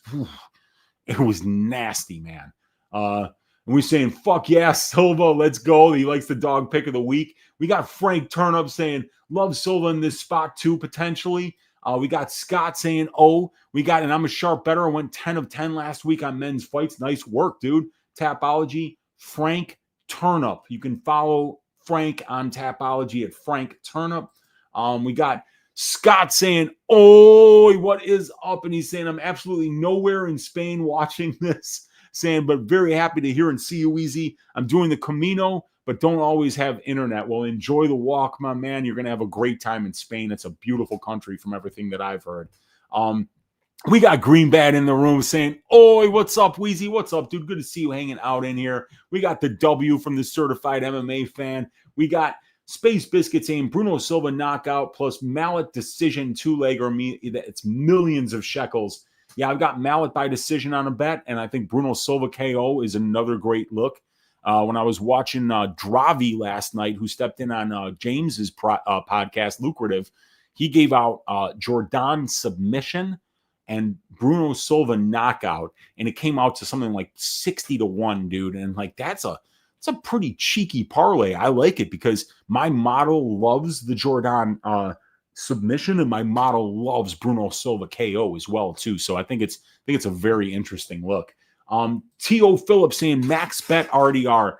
nasty, man. And we're saying, fuck yeah, Silva, let's go. He likes the dog pick of the week. We got Frank Turnup saying, love Silva in this spot too, potentially. We got Scott saying, and I'm a sharp better. I went 10 of 10 last week on men's fights. Nice work, dude. Tapology, Frank Turnup. You can follow Frank on Tapology at Frank Turnup. We got Scott saying, what is up? And he's saying, I'm absolutely nowhere in Spain watching this. Saying, but very happy to hear and see you, Weezy. I'm doing the Camino, but don't always have internet. Well, enjoy the walk, my man. You're going to have a great time in Spain. It's a beautiful country from everything that I've heard. We got Greenbad in the room saying, what's up, Weezy? What's up, dude? Good to see you hanging out in here. We got the W from the certified MMA fan. We got Space Biscuit saying Bruno Silva knockout plus mallet decision two-legger. It's millions of shekels. Yeah, I've got mallet by decision on a bet, and I think Bruno Silva KO is another great look. When I was watching Dravi last night, who stepped in on James's podcast, Lucrative, he gave out Jordan submission and Bruno Silva knockout, and it came out to something like 60-1, dude. And like it's a pretty cheeky parlay. I like it because my model loves the Jordan submission, and my model loves Bruno Silva KO as well too. So I think it's a very interesting look. T.O. Phillips saying max bet RDR.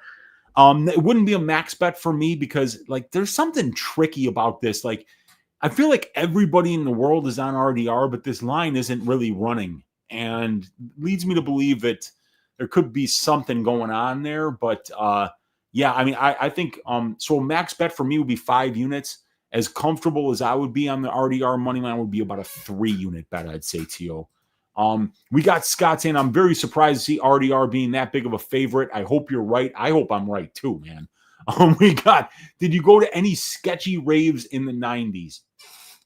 It wouldn't be a max bet for me because like there's something tricky about this. Like I feel like everybody in the world is on RDR, but this line isn't really running, and leads me to believe that there could be something going on there. But yeah, I mean, I think so. Max bet for me would be 5 units. As comfortable as I would be on the RDR money line would be about a 3-unit bet, I'd say, T.O. We got Scott saying, I'm very surprised to see RDR being that big of a favorite. I hope you're right. I hope I'm right too, man. We got, did you go to any sketchy raves in the 90s?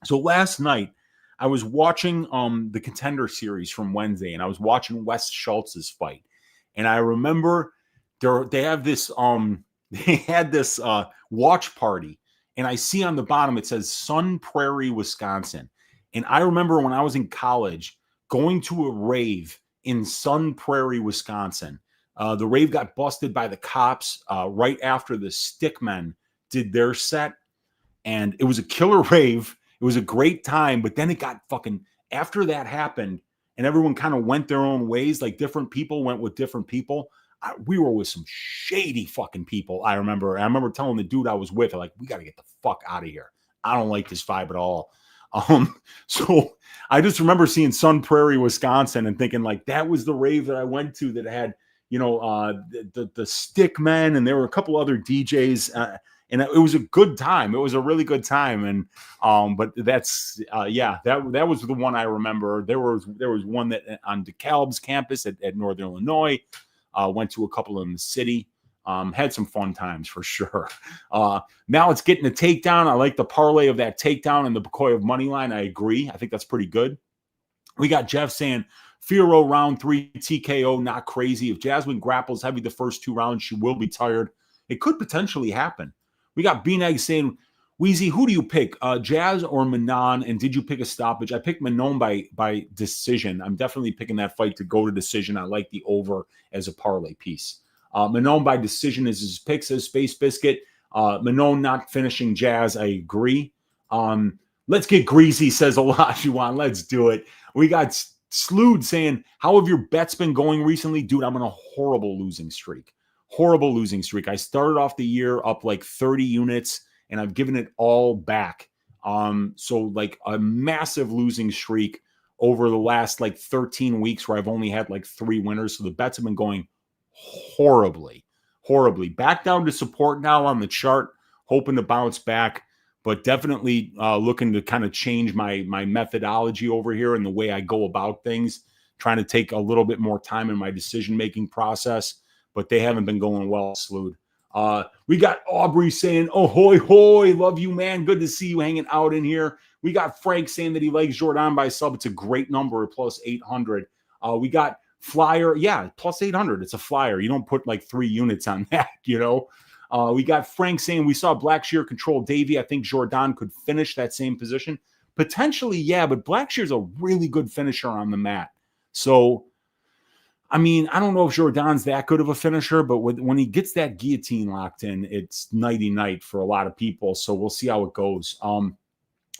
So last night, I was watching the Contender series from Wednesday, and I was watching Wes Schultz's fight. And I remember they had this watch party. And I see on the bottom, it says Sun Prairie, Wisconsin. And I remember when I was in college going to a rave in Sun Prairie, Wisconsin. The rave got busted by the cops right after the Stickmen did their set. And it was a killer rave. It was a great time. But then it got after that happened and everyone kind of went their own ways, like different people went with different people. We were with some shady fucking people. I remember telling the dude I was with, like, we got to get the fuck out of here. I don't like this vibe at all. So I just remember seeing Sun Prairie, Wisconsin, and thinking like that was the rave that I went to that had, the Stickmen, and there were a couple other DJs, and it was a good time. It was a really good time, and but that's that was the one I remember. There was one that on DeKalb's campus at Northern Illinois. Went to a couple in the city. Had some fun times for sure. Now it's getting a takedown. I like the parlay of that takedown and the Bakoyev money line. I agree. I think that's pretty good. We got Jeff saying Firo round 3 TKO, not crazy. If Jasmine grapples heavy the first 2 rounds, she will be tired. It could potentially happen. We got Beanegg saying, Weezy, who do you pick, Jazz or Manon? And did you pick a stoppage? I picked Manon by decision. I'm definitely picking that fight to go to decision. I like the over as a parlay piece. Manon by decision is his pick, says Space Biscuit. Manon not finishing Jazz, I agree. Let's get Greasy, says Olajuwon. Let's do it. We got Slood saying, how have your bets been going recently? Dude, I'm on a horrible losing streak. I started off the year up like 30 units, and I've given it all back. So like a massive losing streak over the last like 13 weeks where I've only had like 3 winners. So the bets have been going horribly. Back down to support now on the chart, hoping to bounce back. but definitely looking to kind of change my methodology over here and the way I go about things, trying to take a little bit more time in my decision-making process, but they haven't been going well, Slood. We got Aubrey saying, oh, hoy, hoy, love you, man. Good to see you hanging out in here. We got Frank saying that he likes Jordan by sub. It's a great number, plus 800. We got Flyer. Yeah, plus 800. It's a flyer. You don't put like 3 units on that, you know. We got Frank saying we saw Blackshear control Davey. I think Jordan could finish that same position. Potentially, yeah, but Blackshear's a really good finisher on the mat. So, I mean, I don't know if Jordan's that good of a finisher, but when he gets that guillotine locked in, it's nighty-night for a lot of people. So we'll see how it goes.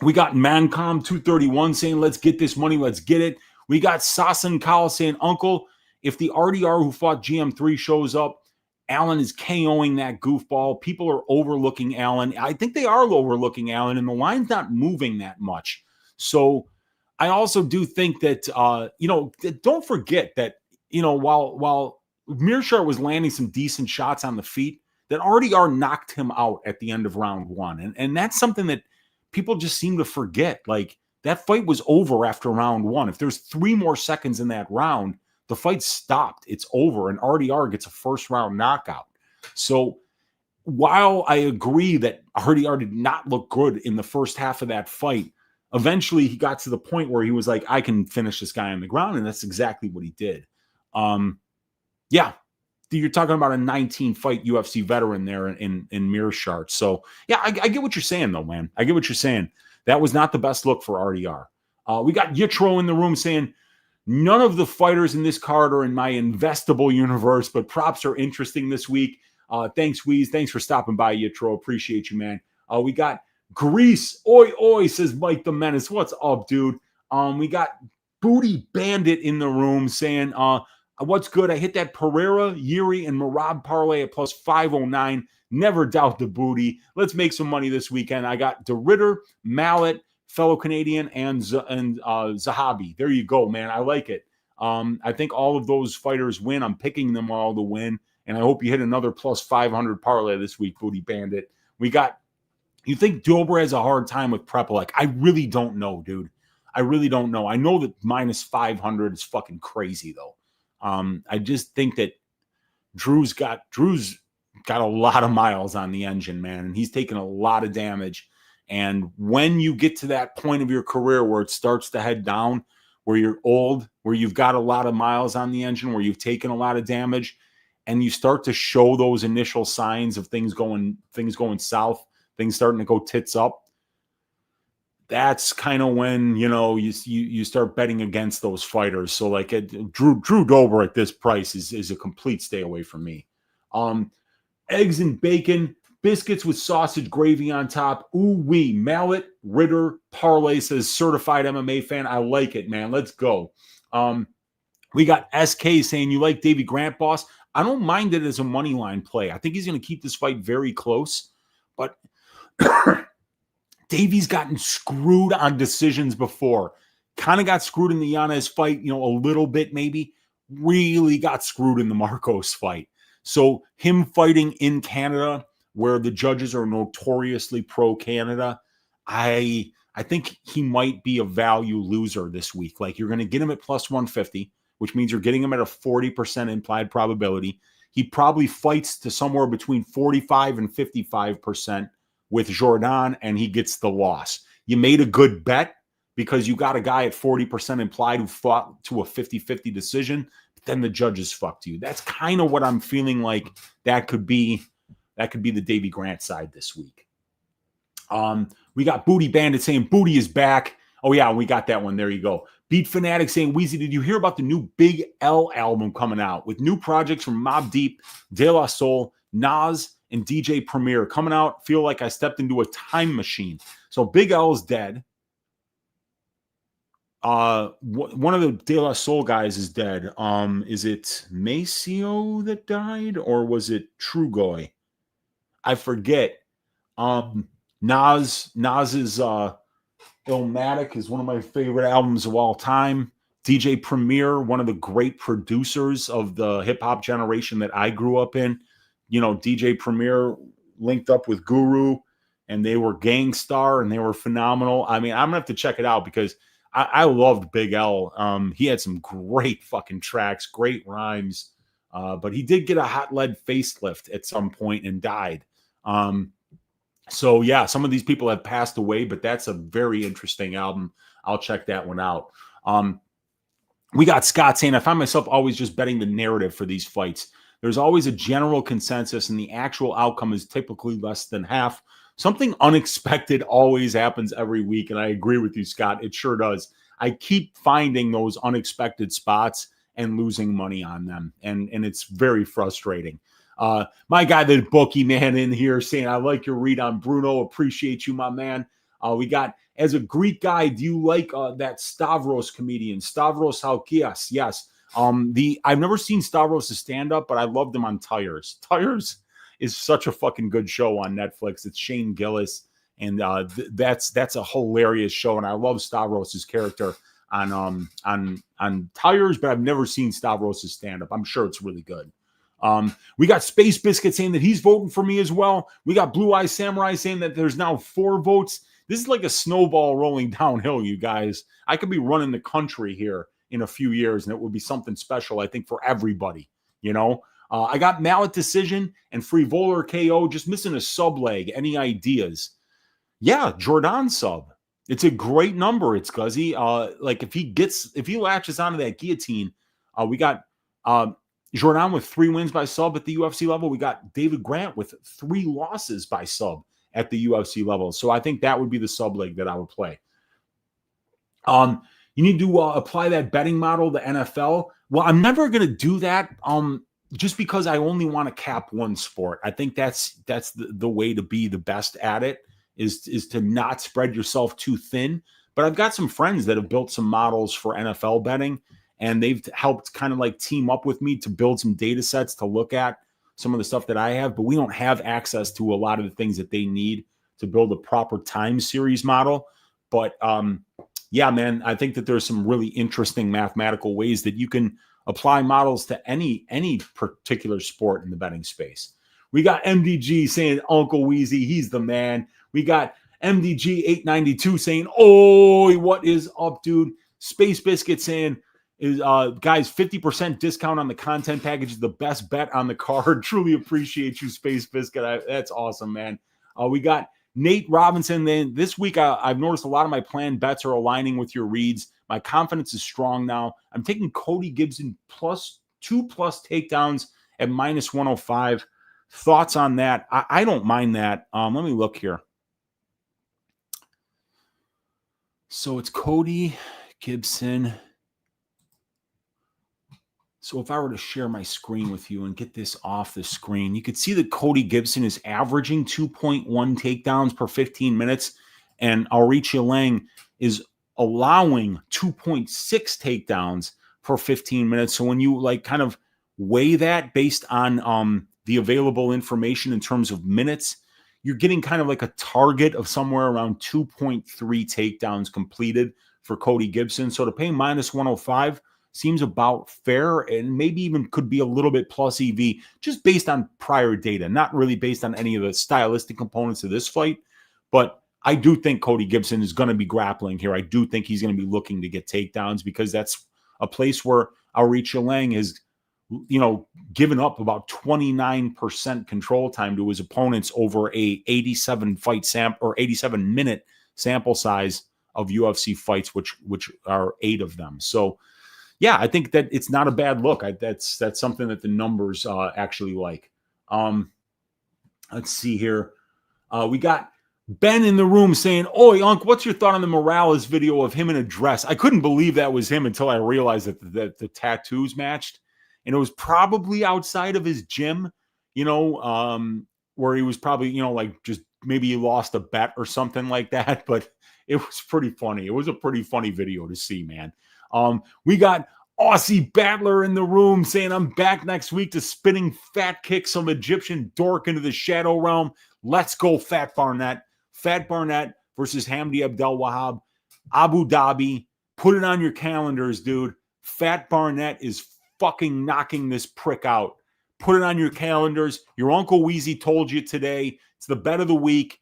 We got Mancom 231 saying, let's get this money, let's get it. We got Sasan Kyle saying, Uncle, if the RDR who fought GM3 shows up, Allen is KOing that goofball. People are overlooking Allen. I think they are overlooking Allen, and the line's not moving that much. So I also do think that, don't forget that, while Mearshart was landing some decent shots on the feet, that RDR knocked him out at the end of round 1. And that's something that people just seem to forget. Like, that fight was over after round 1. If there's 3 more seconds in that round, the fight stopped. It's over, and RDR gets a first-round knockout. So while I agree that RDR did not look good in the first half of that fight, eventually he got to the point where he was like, I can finish this guy on the ground, and that's exactly what he did. Yeah, you're talking about a 19-fight UFC veteran there in Mearshart. So, yeah, I get what you're saying, though, man. I get what you're saying. That was not the best look for RDR. We got Yitro in the room saying, none of the fighters in this card are in my investable universe, but props are interesting this week. Thanks, Weez. Thanks for stopping by, Yitro. Appreciate you, man. We got Grease. Oi, oi, says Mike the Menace. What's up, dude? We got Booty Bandit in the room saying, what's good? I hit that Pereira, Yuri, and Marab parlay at plus 509. Never doubt the booty. Let's make some money this weekend. I got DeRitter, Mallet, fellow Canadian, and Zahabi. There you go, man. I like it. I think all of those fighters win. I'm picking them all to win, and I hope you hit another plus 500 parlay this week, Booty Bandit. You think Dober has a hard time with Prepelec? I really don't know, dude. I really don't know. I know that minus 500 is fucking crazy, though. I just think that Drew's got a lot of miles on the engine, man, and he's taken a lot of damage. And when you get to that point of your career where it starts to head down, where you're old, where you've got a lot of miles on the engine, where you've taken a lot of damage, and you start to show those initial signs of things going south, things starting to go tits up, that's kind of when, you start betting against those fighters. So like Drew Dober at this price is a complete stay away from me. Eggs and bacon, biscuits with sausage gravy on top. Ooh wee. Mallet, Ritter, Parlay says certified MMA fan. I like it, man. Let's go. We got SK saying you like Davey Grant, boss. I don't mind it as a money line play. I think he's going to keep this fight very close, but Davey's gotten screwed on decisions before. Kind of got screwed in the Yanez fight, a little bit maybe. Really got screwed in the Marcos fight. So him fighting in Canada, where the judges are notoriously pro-Canada, I think he might be a value loser this week. Like, you're going to get him at plus 150, which means you're getting him at a 40% implied probability. He probably fights to somewhere between 45 and 55% with Jordan, and he gets the loss. You made a good bet because you got a guy at 40% implied who fought to a 50-50 decision, but then the judges fucked you. That's kind of what I'm feeling like that could be the Davey Grant side this week. We got Booty Bandit saying Booty is back. Oh, yeah, we got that one. There you go. Beat Fanatic saying, Weezy, did you hear about the new Big L album coming out with new projects from Mobb Deep, De La Soul, Nas, and DJ Premier coming out? Feel like I stepped into a time machine. So Big L is dead. One of the De La Soul guys is dead. Is it Maceo that died, or was it Trugoy? I forget. Nas's Illmatic is one of my favorite albums of all time. DJ Premier, one of the great producers of the hip-hop generation that I grew up in. DJ Premier linked up with Guru. and they were Gangstar and they were phenomenal. I mean, I'm gonna have to check it out because I loved Big L. He had some great fucking tracks, great rhymes, but he did get a hot lead facelift at some point and died. So yeah, some of these people have passed away, but that's a very interesting album. I'll check that one out. We got Scott saying, I find myself always just betting the narrative for these fights. There's always a general consensus, and the actual outcome is typically less than half. Something unexpected always happens every week, and I agree with you, Scott. It sure does. I keep finding those unexpected spots and losing money on them, and it's very frustrating. My guy, the bookie man in here saying, I like your read on Bruno. Appreciate you, my man. We got, as a Greek guy, do you like that Stavros comedian, Stavros Halkias? Yes. I've never seen Stavros' stand-up, but I loved him on Tires. Tires is such a fucking good show on Netflix. It's Shane Gillis, and that's a hilarious show, and I love Stavros' character on Tires, but I've never seen Stavros' stand-up. I'm sure it's really good. We got Space Biscuit saying that he's voting for me as well. We got Blue Eye Samurai saying that there's now 4 votes. This is like a snowball rolling downhill, you guys. I could be running the country here in a few years, and it would be something special, I think, for everybody, you know? I got Mallet Decision and Frivolar KO, just missing a sub leg. Any ideas? Yeah, Jordan sub. It's a great number. It's Guzzy. Like if he latches onto that guillotine, we got Jordan with 3 wins by sub at the UFC level. We got David Grant with 3 losses by sub at the UFC level. So I think that would be the sub leg that I would play. You need to apply that betting model to NFL. Well, I'm never going to do that just because I only want to cap one sport. I think that's the way to be the best at it is to not spread yourself too thin. But I've got some friends that have built some models for NFL betting, and they've helped kind of like team up with me to build some data sets to look at some of the stuff that I have, but we don't have access to a lot of the things that they need to build a proper time series model. But yeah, man, I think that there's some really interesting mathematical ways that you can apply models to any particular sport in the betting space. We got MDG saying Uncle Weezy, he's the man. We got MDG 892 saying, oh, what is up, dude? Space Biscuit saying, guys, 50% discount on the content package is the best bet on the card. Truly appreciate you, Space Biscuit. That's awesome, man. We got Nate Robinson. Then this week, I've noticed a lot of my planned bets are aligning with your reads. My confidence is strong now. I'm taking Cody Gibson plus 2+ takedowns at -105. Thoughts on that? I don't mind that. Let me look here. So it's Cody Gibson. So if I were to share my screen with you and get this off the screen, you could see that Cody Gibson is averaging 2.1 takedowns per 15 minutes, and Auricia Lang is allowing 2.6 takedowns per 15 minutes. So when you like kind of weigh that based on the available information in terms of minutes, you're getting kind of like a target of somewhere around 2.3 takedowns completed for Cody Gibson. So to pay -105 seems about fair, and maybe even could be a little bit plus EV just based on prior data, not really based on any of the stylistic components of this fight. But I do think Cody Gibson is going to be grappling here. I do think he's going to be looking to get takedowns because that's a place where Auricia Lang has, given up about 29% control time to his opponents over a 87-minute sample size of UFC fights, which are 8 of them. So yeah, I think that it's not a bad look. That's something that the numbers actually like. Let's see here. We got Ben in the room saying, "Oi, Unc, what's your thought on the Morales video of him in a dress?" I couldn't believe that was him until I realized that the tattoos matched. And it was probably outside of his gym, where he was probably, like just maybe he lost a bet or something like that. But it was pretty funny. It was a pretty funny video to see, man. We got Aussie Battler in the room saying, "I'm back next week to spinning fat kick some Egyptian dork into the shadow realm. Let's go, Fat Barnett." Fat Barnett versus Hamdi Abdel Wahab, Abu Dhabi. Put it on your calendars, dude. Fat Barnett is fucking knocking this prick out. Put it on your calendars. Your Uncle Weezy told you today. It's the bet of the week.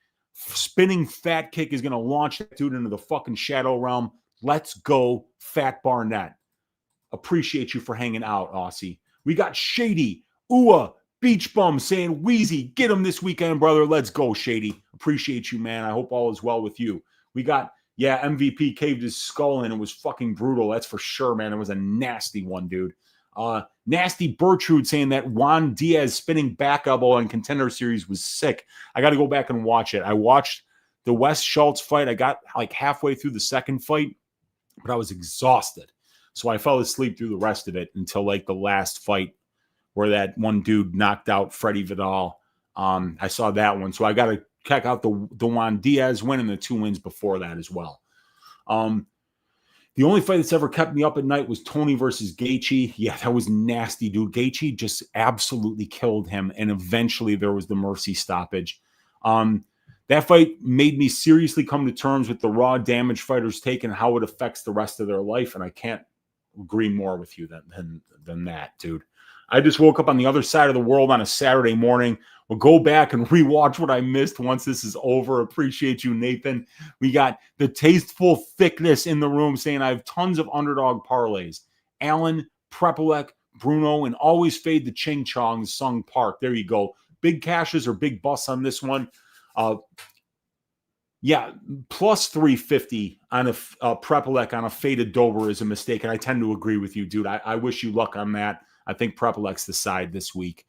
spinning fat kick is going to launch that dude into the fucking shadow realm. Let's go, Fat Barnett. Appreciate you for hanging out, Aussie. We got Shady, Ua, Beach Bum saying, Weezy, get him this weekend, brother. Let's go, Shady. Appreciate you, man. I hope all is well with you. We got, MVP caved his skull in. It was fucking brutal. That's for sure, man. It was a nasty one, dude. Nasty Bertrude saying that Juan Diaz spinning back elbow on Contender Series was sick. I got to go back and watch it. I watched the Wes Schultz fight. I got like halfway through the second fight, but I was exhausted. So I fell asleep through the rest of it until like the last fight where that one dude knocked out Freddie Vidal. I saw that one. So I got to check out the Juan Diaz win and the 2 wins before that as well. The only fight that's ever kept me up at night was Tony versus Gaethje. Yeah, that was nasty, dude. Gaethje just absolutely killed him. And eventually there was the mercy stoppage. That fight made me seriously come to terms with the raw damage fighters take and how it affects the rest of their life. And I can't agree more with you than that, dude. I just woke up on the other side of the world on a Saturday morning. We'll go back and rewatch what I missed once this is over. Appreciate you, Nathan. We got the tasteful thickness in the room saying I have tons of underdog parlays. Alan, Prepelec, Bruno, and always fade the Ching Chong, Sung Park. There you go. Big cashes or big busts on this one. Plus 350 on a Prepelec on a faded Dober is a mistake, and I tend to agree with you, dude. I wish you luck on that. I think Prepelec's the side this week.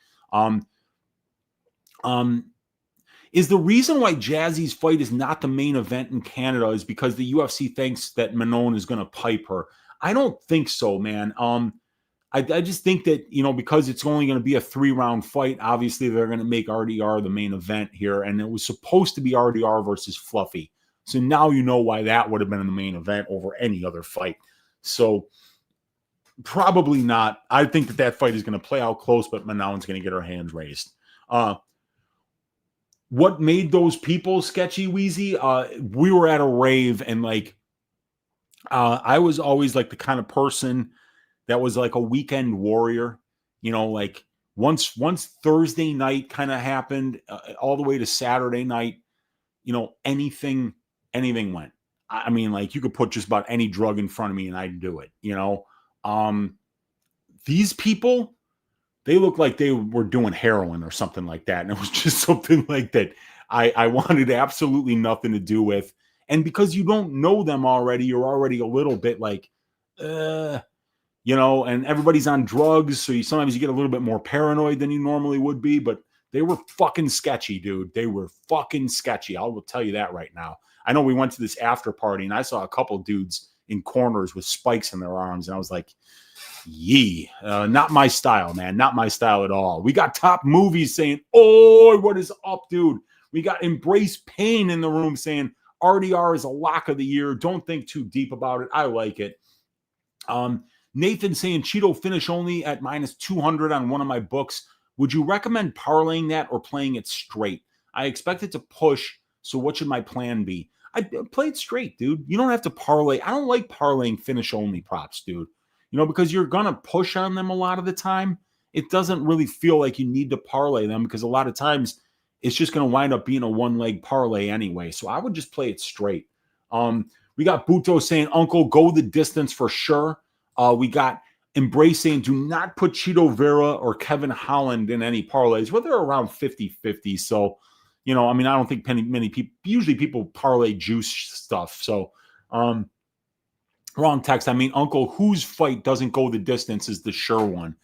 Is the reason why Jazzy's fight is not the main event in Canada is because the UFC thinks that Manon is going to pipe her? I don't think so, man. I just think that, because it's only going to be a 3-round fight, obviously they're going to make RDR the main event here, and it was supposed to be RDR versus Fluffy. So now you know why that would have been in the main event over any other fight. So probably not. I think that fight is going to play out close, but Manon's going to get her hands raised. What made those people sketchy, Weezy? We were at a rave, and I was always like the kind of person that was like a weekend warrior, like once Thursday night kind of happened, all the way to Saturday night, anything went. I mean, like you could put just about any drug in front of me and I'd do it, These people, they look like they were doing heroin or something like that. And it was just something like that I wanted absolutely nothing to do with. And because you don't know them already, you're already a little bit like, and everybody's on drugs. So sometimes you get a little bit more paranoid than you normally would be, but they were fucking sketchy, dude. They were fucking sketchy. I will tell you that right now. I know we went to this after party and I saw a couple dudes in corners with spikes in their arms. And I was like, not my style, man. Not my style at all. We got Top Movies saying, oh, what is up, dude? We got Embrace Pain in the room saying RDR is a lock of the year. Don't think too deep about it. I like it. Nathan saying Cheeto finish only at minus 200 on one of my books. Would you recommend parlaying that or playing it straight? I expect it to push. So what should my plan be? I play it straight, dude. You don't have to parlay. I don't like parlaying finish only props, dude. Because you're going to push on them a lot of the time. It doesn't really feel like you need to parlay them because a lot of times it's just going to wind up being a one-leg parlay anyway. So I would just play it straight. We got Buto saying, Uncle, go the distance for sure. We got Embrace saying, do not put Cheeto Vera or Kevin Holland in any parlays. Well, they're around 50-50. So, I don't think many people, usually people parlay juice stuff. So, wrong text. Uncle, whose fight doesn't go the distance is the sure one.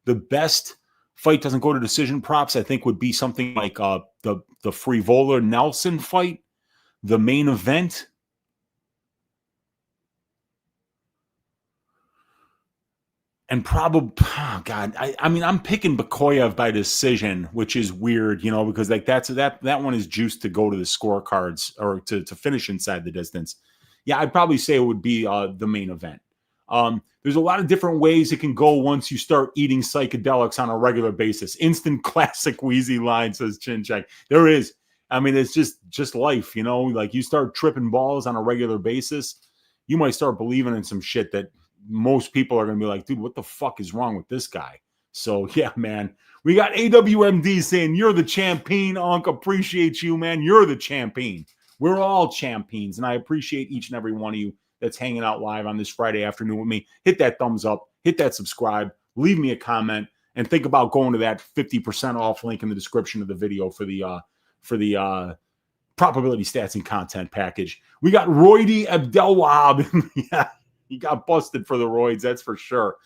The best fight doesn't go to decision props, I think, would be something like the Frivola Nelson fight, the main event. And probably, I'm picking Bakoyev by decision, which is weird, because that one is juiced to go to the scorecards or to finish inside the distance. Yeah, I'd probably say it would be the main event. There's a lot of different ways it can go once you start eating psychedelics on a regular basis. Instant classic Weezy line, says Chinchak. There is. It's just life, like you start tripping balls on a regular basis, you might start believing in some shit that most people are going to be like, dude, what the fuck is wrong with this guy? So, yeah, man. We got AWMD saying, you're the champion, Unc. Appreciate you, man. You're the champion. We're all champions, and I appreciate each and every one of you that's hanging out live on this Friday afternoon with me. Hit that thumbs up. Hit that subscribe. Leave me a comment. And think about going to that 50% off link in the description of the video for the probability stats and content package. We got Roydy Abdelwahab. Yeah, he got busted for the roids, that's for sure.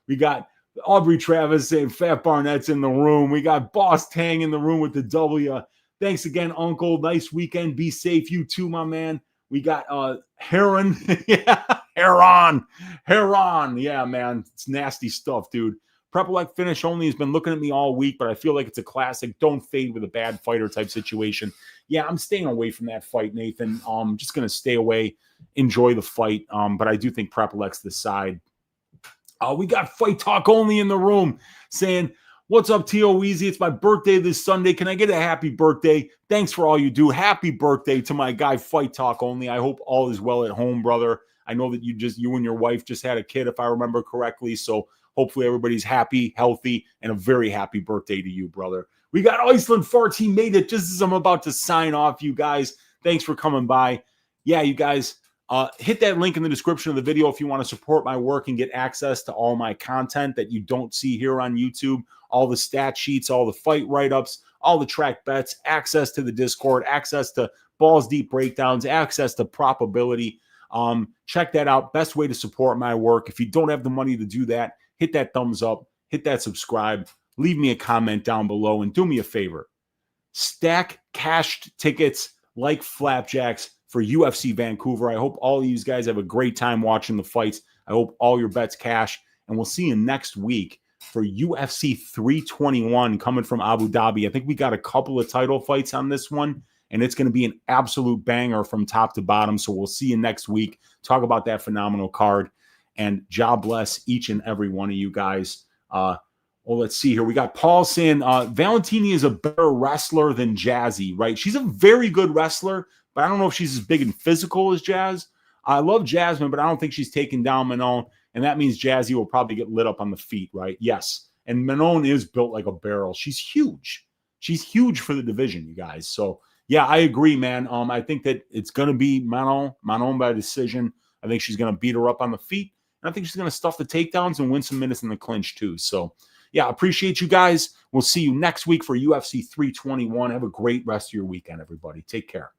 We got Aubrey Travis saying Fat Barnett's in the room. We got Boss Tang in the room with the W. Thanks again, Uncle. Nice weekend. Be safe. You too, my man. We got Heron. Yeah, Heron. Yeah, man. It's nasty stuff, dude. Prep-elect finish only has been looking at me all week, but I feel like it's a classic. Don't fade with a bad fighter type situation. Yeah, I'm staying away from that fight, Nathan. I'm just going to stay away, enjoy the fight. But I do think Prep-elect's the side. We got Fight Talk Only in the room saying, what's up, T.O. Weezy? It's my birthday this Sunday. Can I get a happy birthday? Thanks for all you do. Happy birthday to my guy, Fight Talk Only. I hope all is well at home, brother. I know that you and your wife just had a kid, if I remember correctly. So hopefully everybody's happy, healthy, and a very happy birthday to you, brother. We got Iceland Farts. He made it just as I'm about to sign off, you guys. Thanks for coming by. Yeah, you guys. Hit that link in the description of the video if you want to support my work and get access to all my content that you don't see here on YouTube, all the stat sheets, all the fight write-ups, all the track bets, access to the Discord, access to balls deep breakdowns, access to probability. Check that out. Best way to support my work. If you don't have the money to do that, hit that thumbs up, hit that subscribe, leave me a comment down below, and do me a favor. Stack cashed tickets like flapjacks for UFC Vancouver. I hope all of you guys have a great time watching the fights. I hope all your bets cash, and we'll see you next week for UFC 321 coming from Abu Dhabi. I think we got a couple of title fights on this one, and it's going to be an absolute banger from top to bottom. So we'll see you next week. Talk about that phenomenal card, and God bless each and every one of you guys. Well, let's see here. We got Paul saying Valentini is a better wrestler than Jazzy, right? She's a very good wrestler, but I don't know if she's as big and physical as Jazz. I love Jasmine, but I don't think she's taking down Manon, and that means Jazzy will probably get lit up on the feet, right? Yes, and Manon is built like a barrel. She's huge. She's huge for the division, you guys. So, yeah, I agree, man. I think that it's going to be Manon by decision. I think she's going to beat her up on the feet, and I think she's going to stuff the takedowns and win some minutes in the clinch too. So, yeah, appreciate you guys. We'll see you next week for UFC 321. Have a great rest of your weekend, everybody. Take care.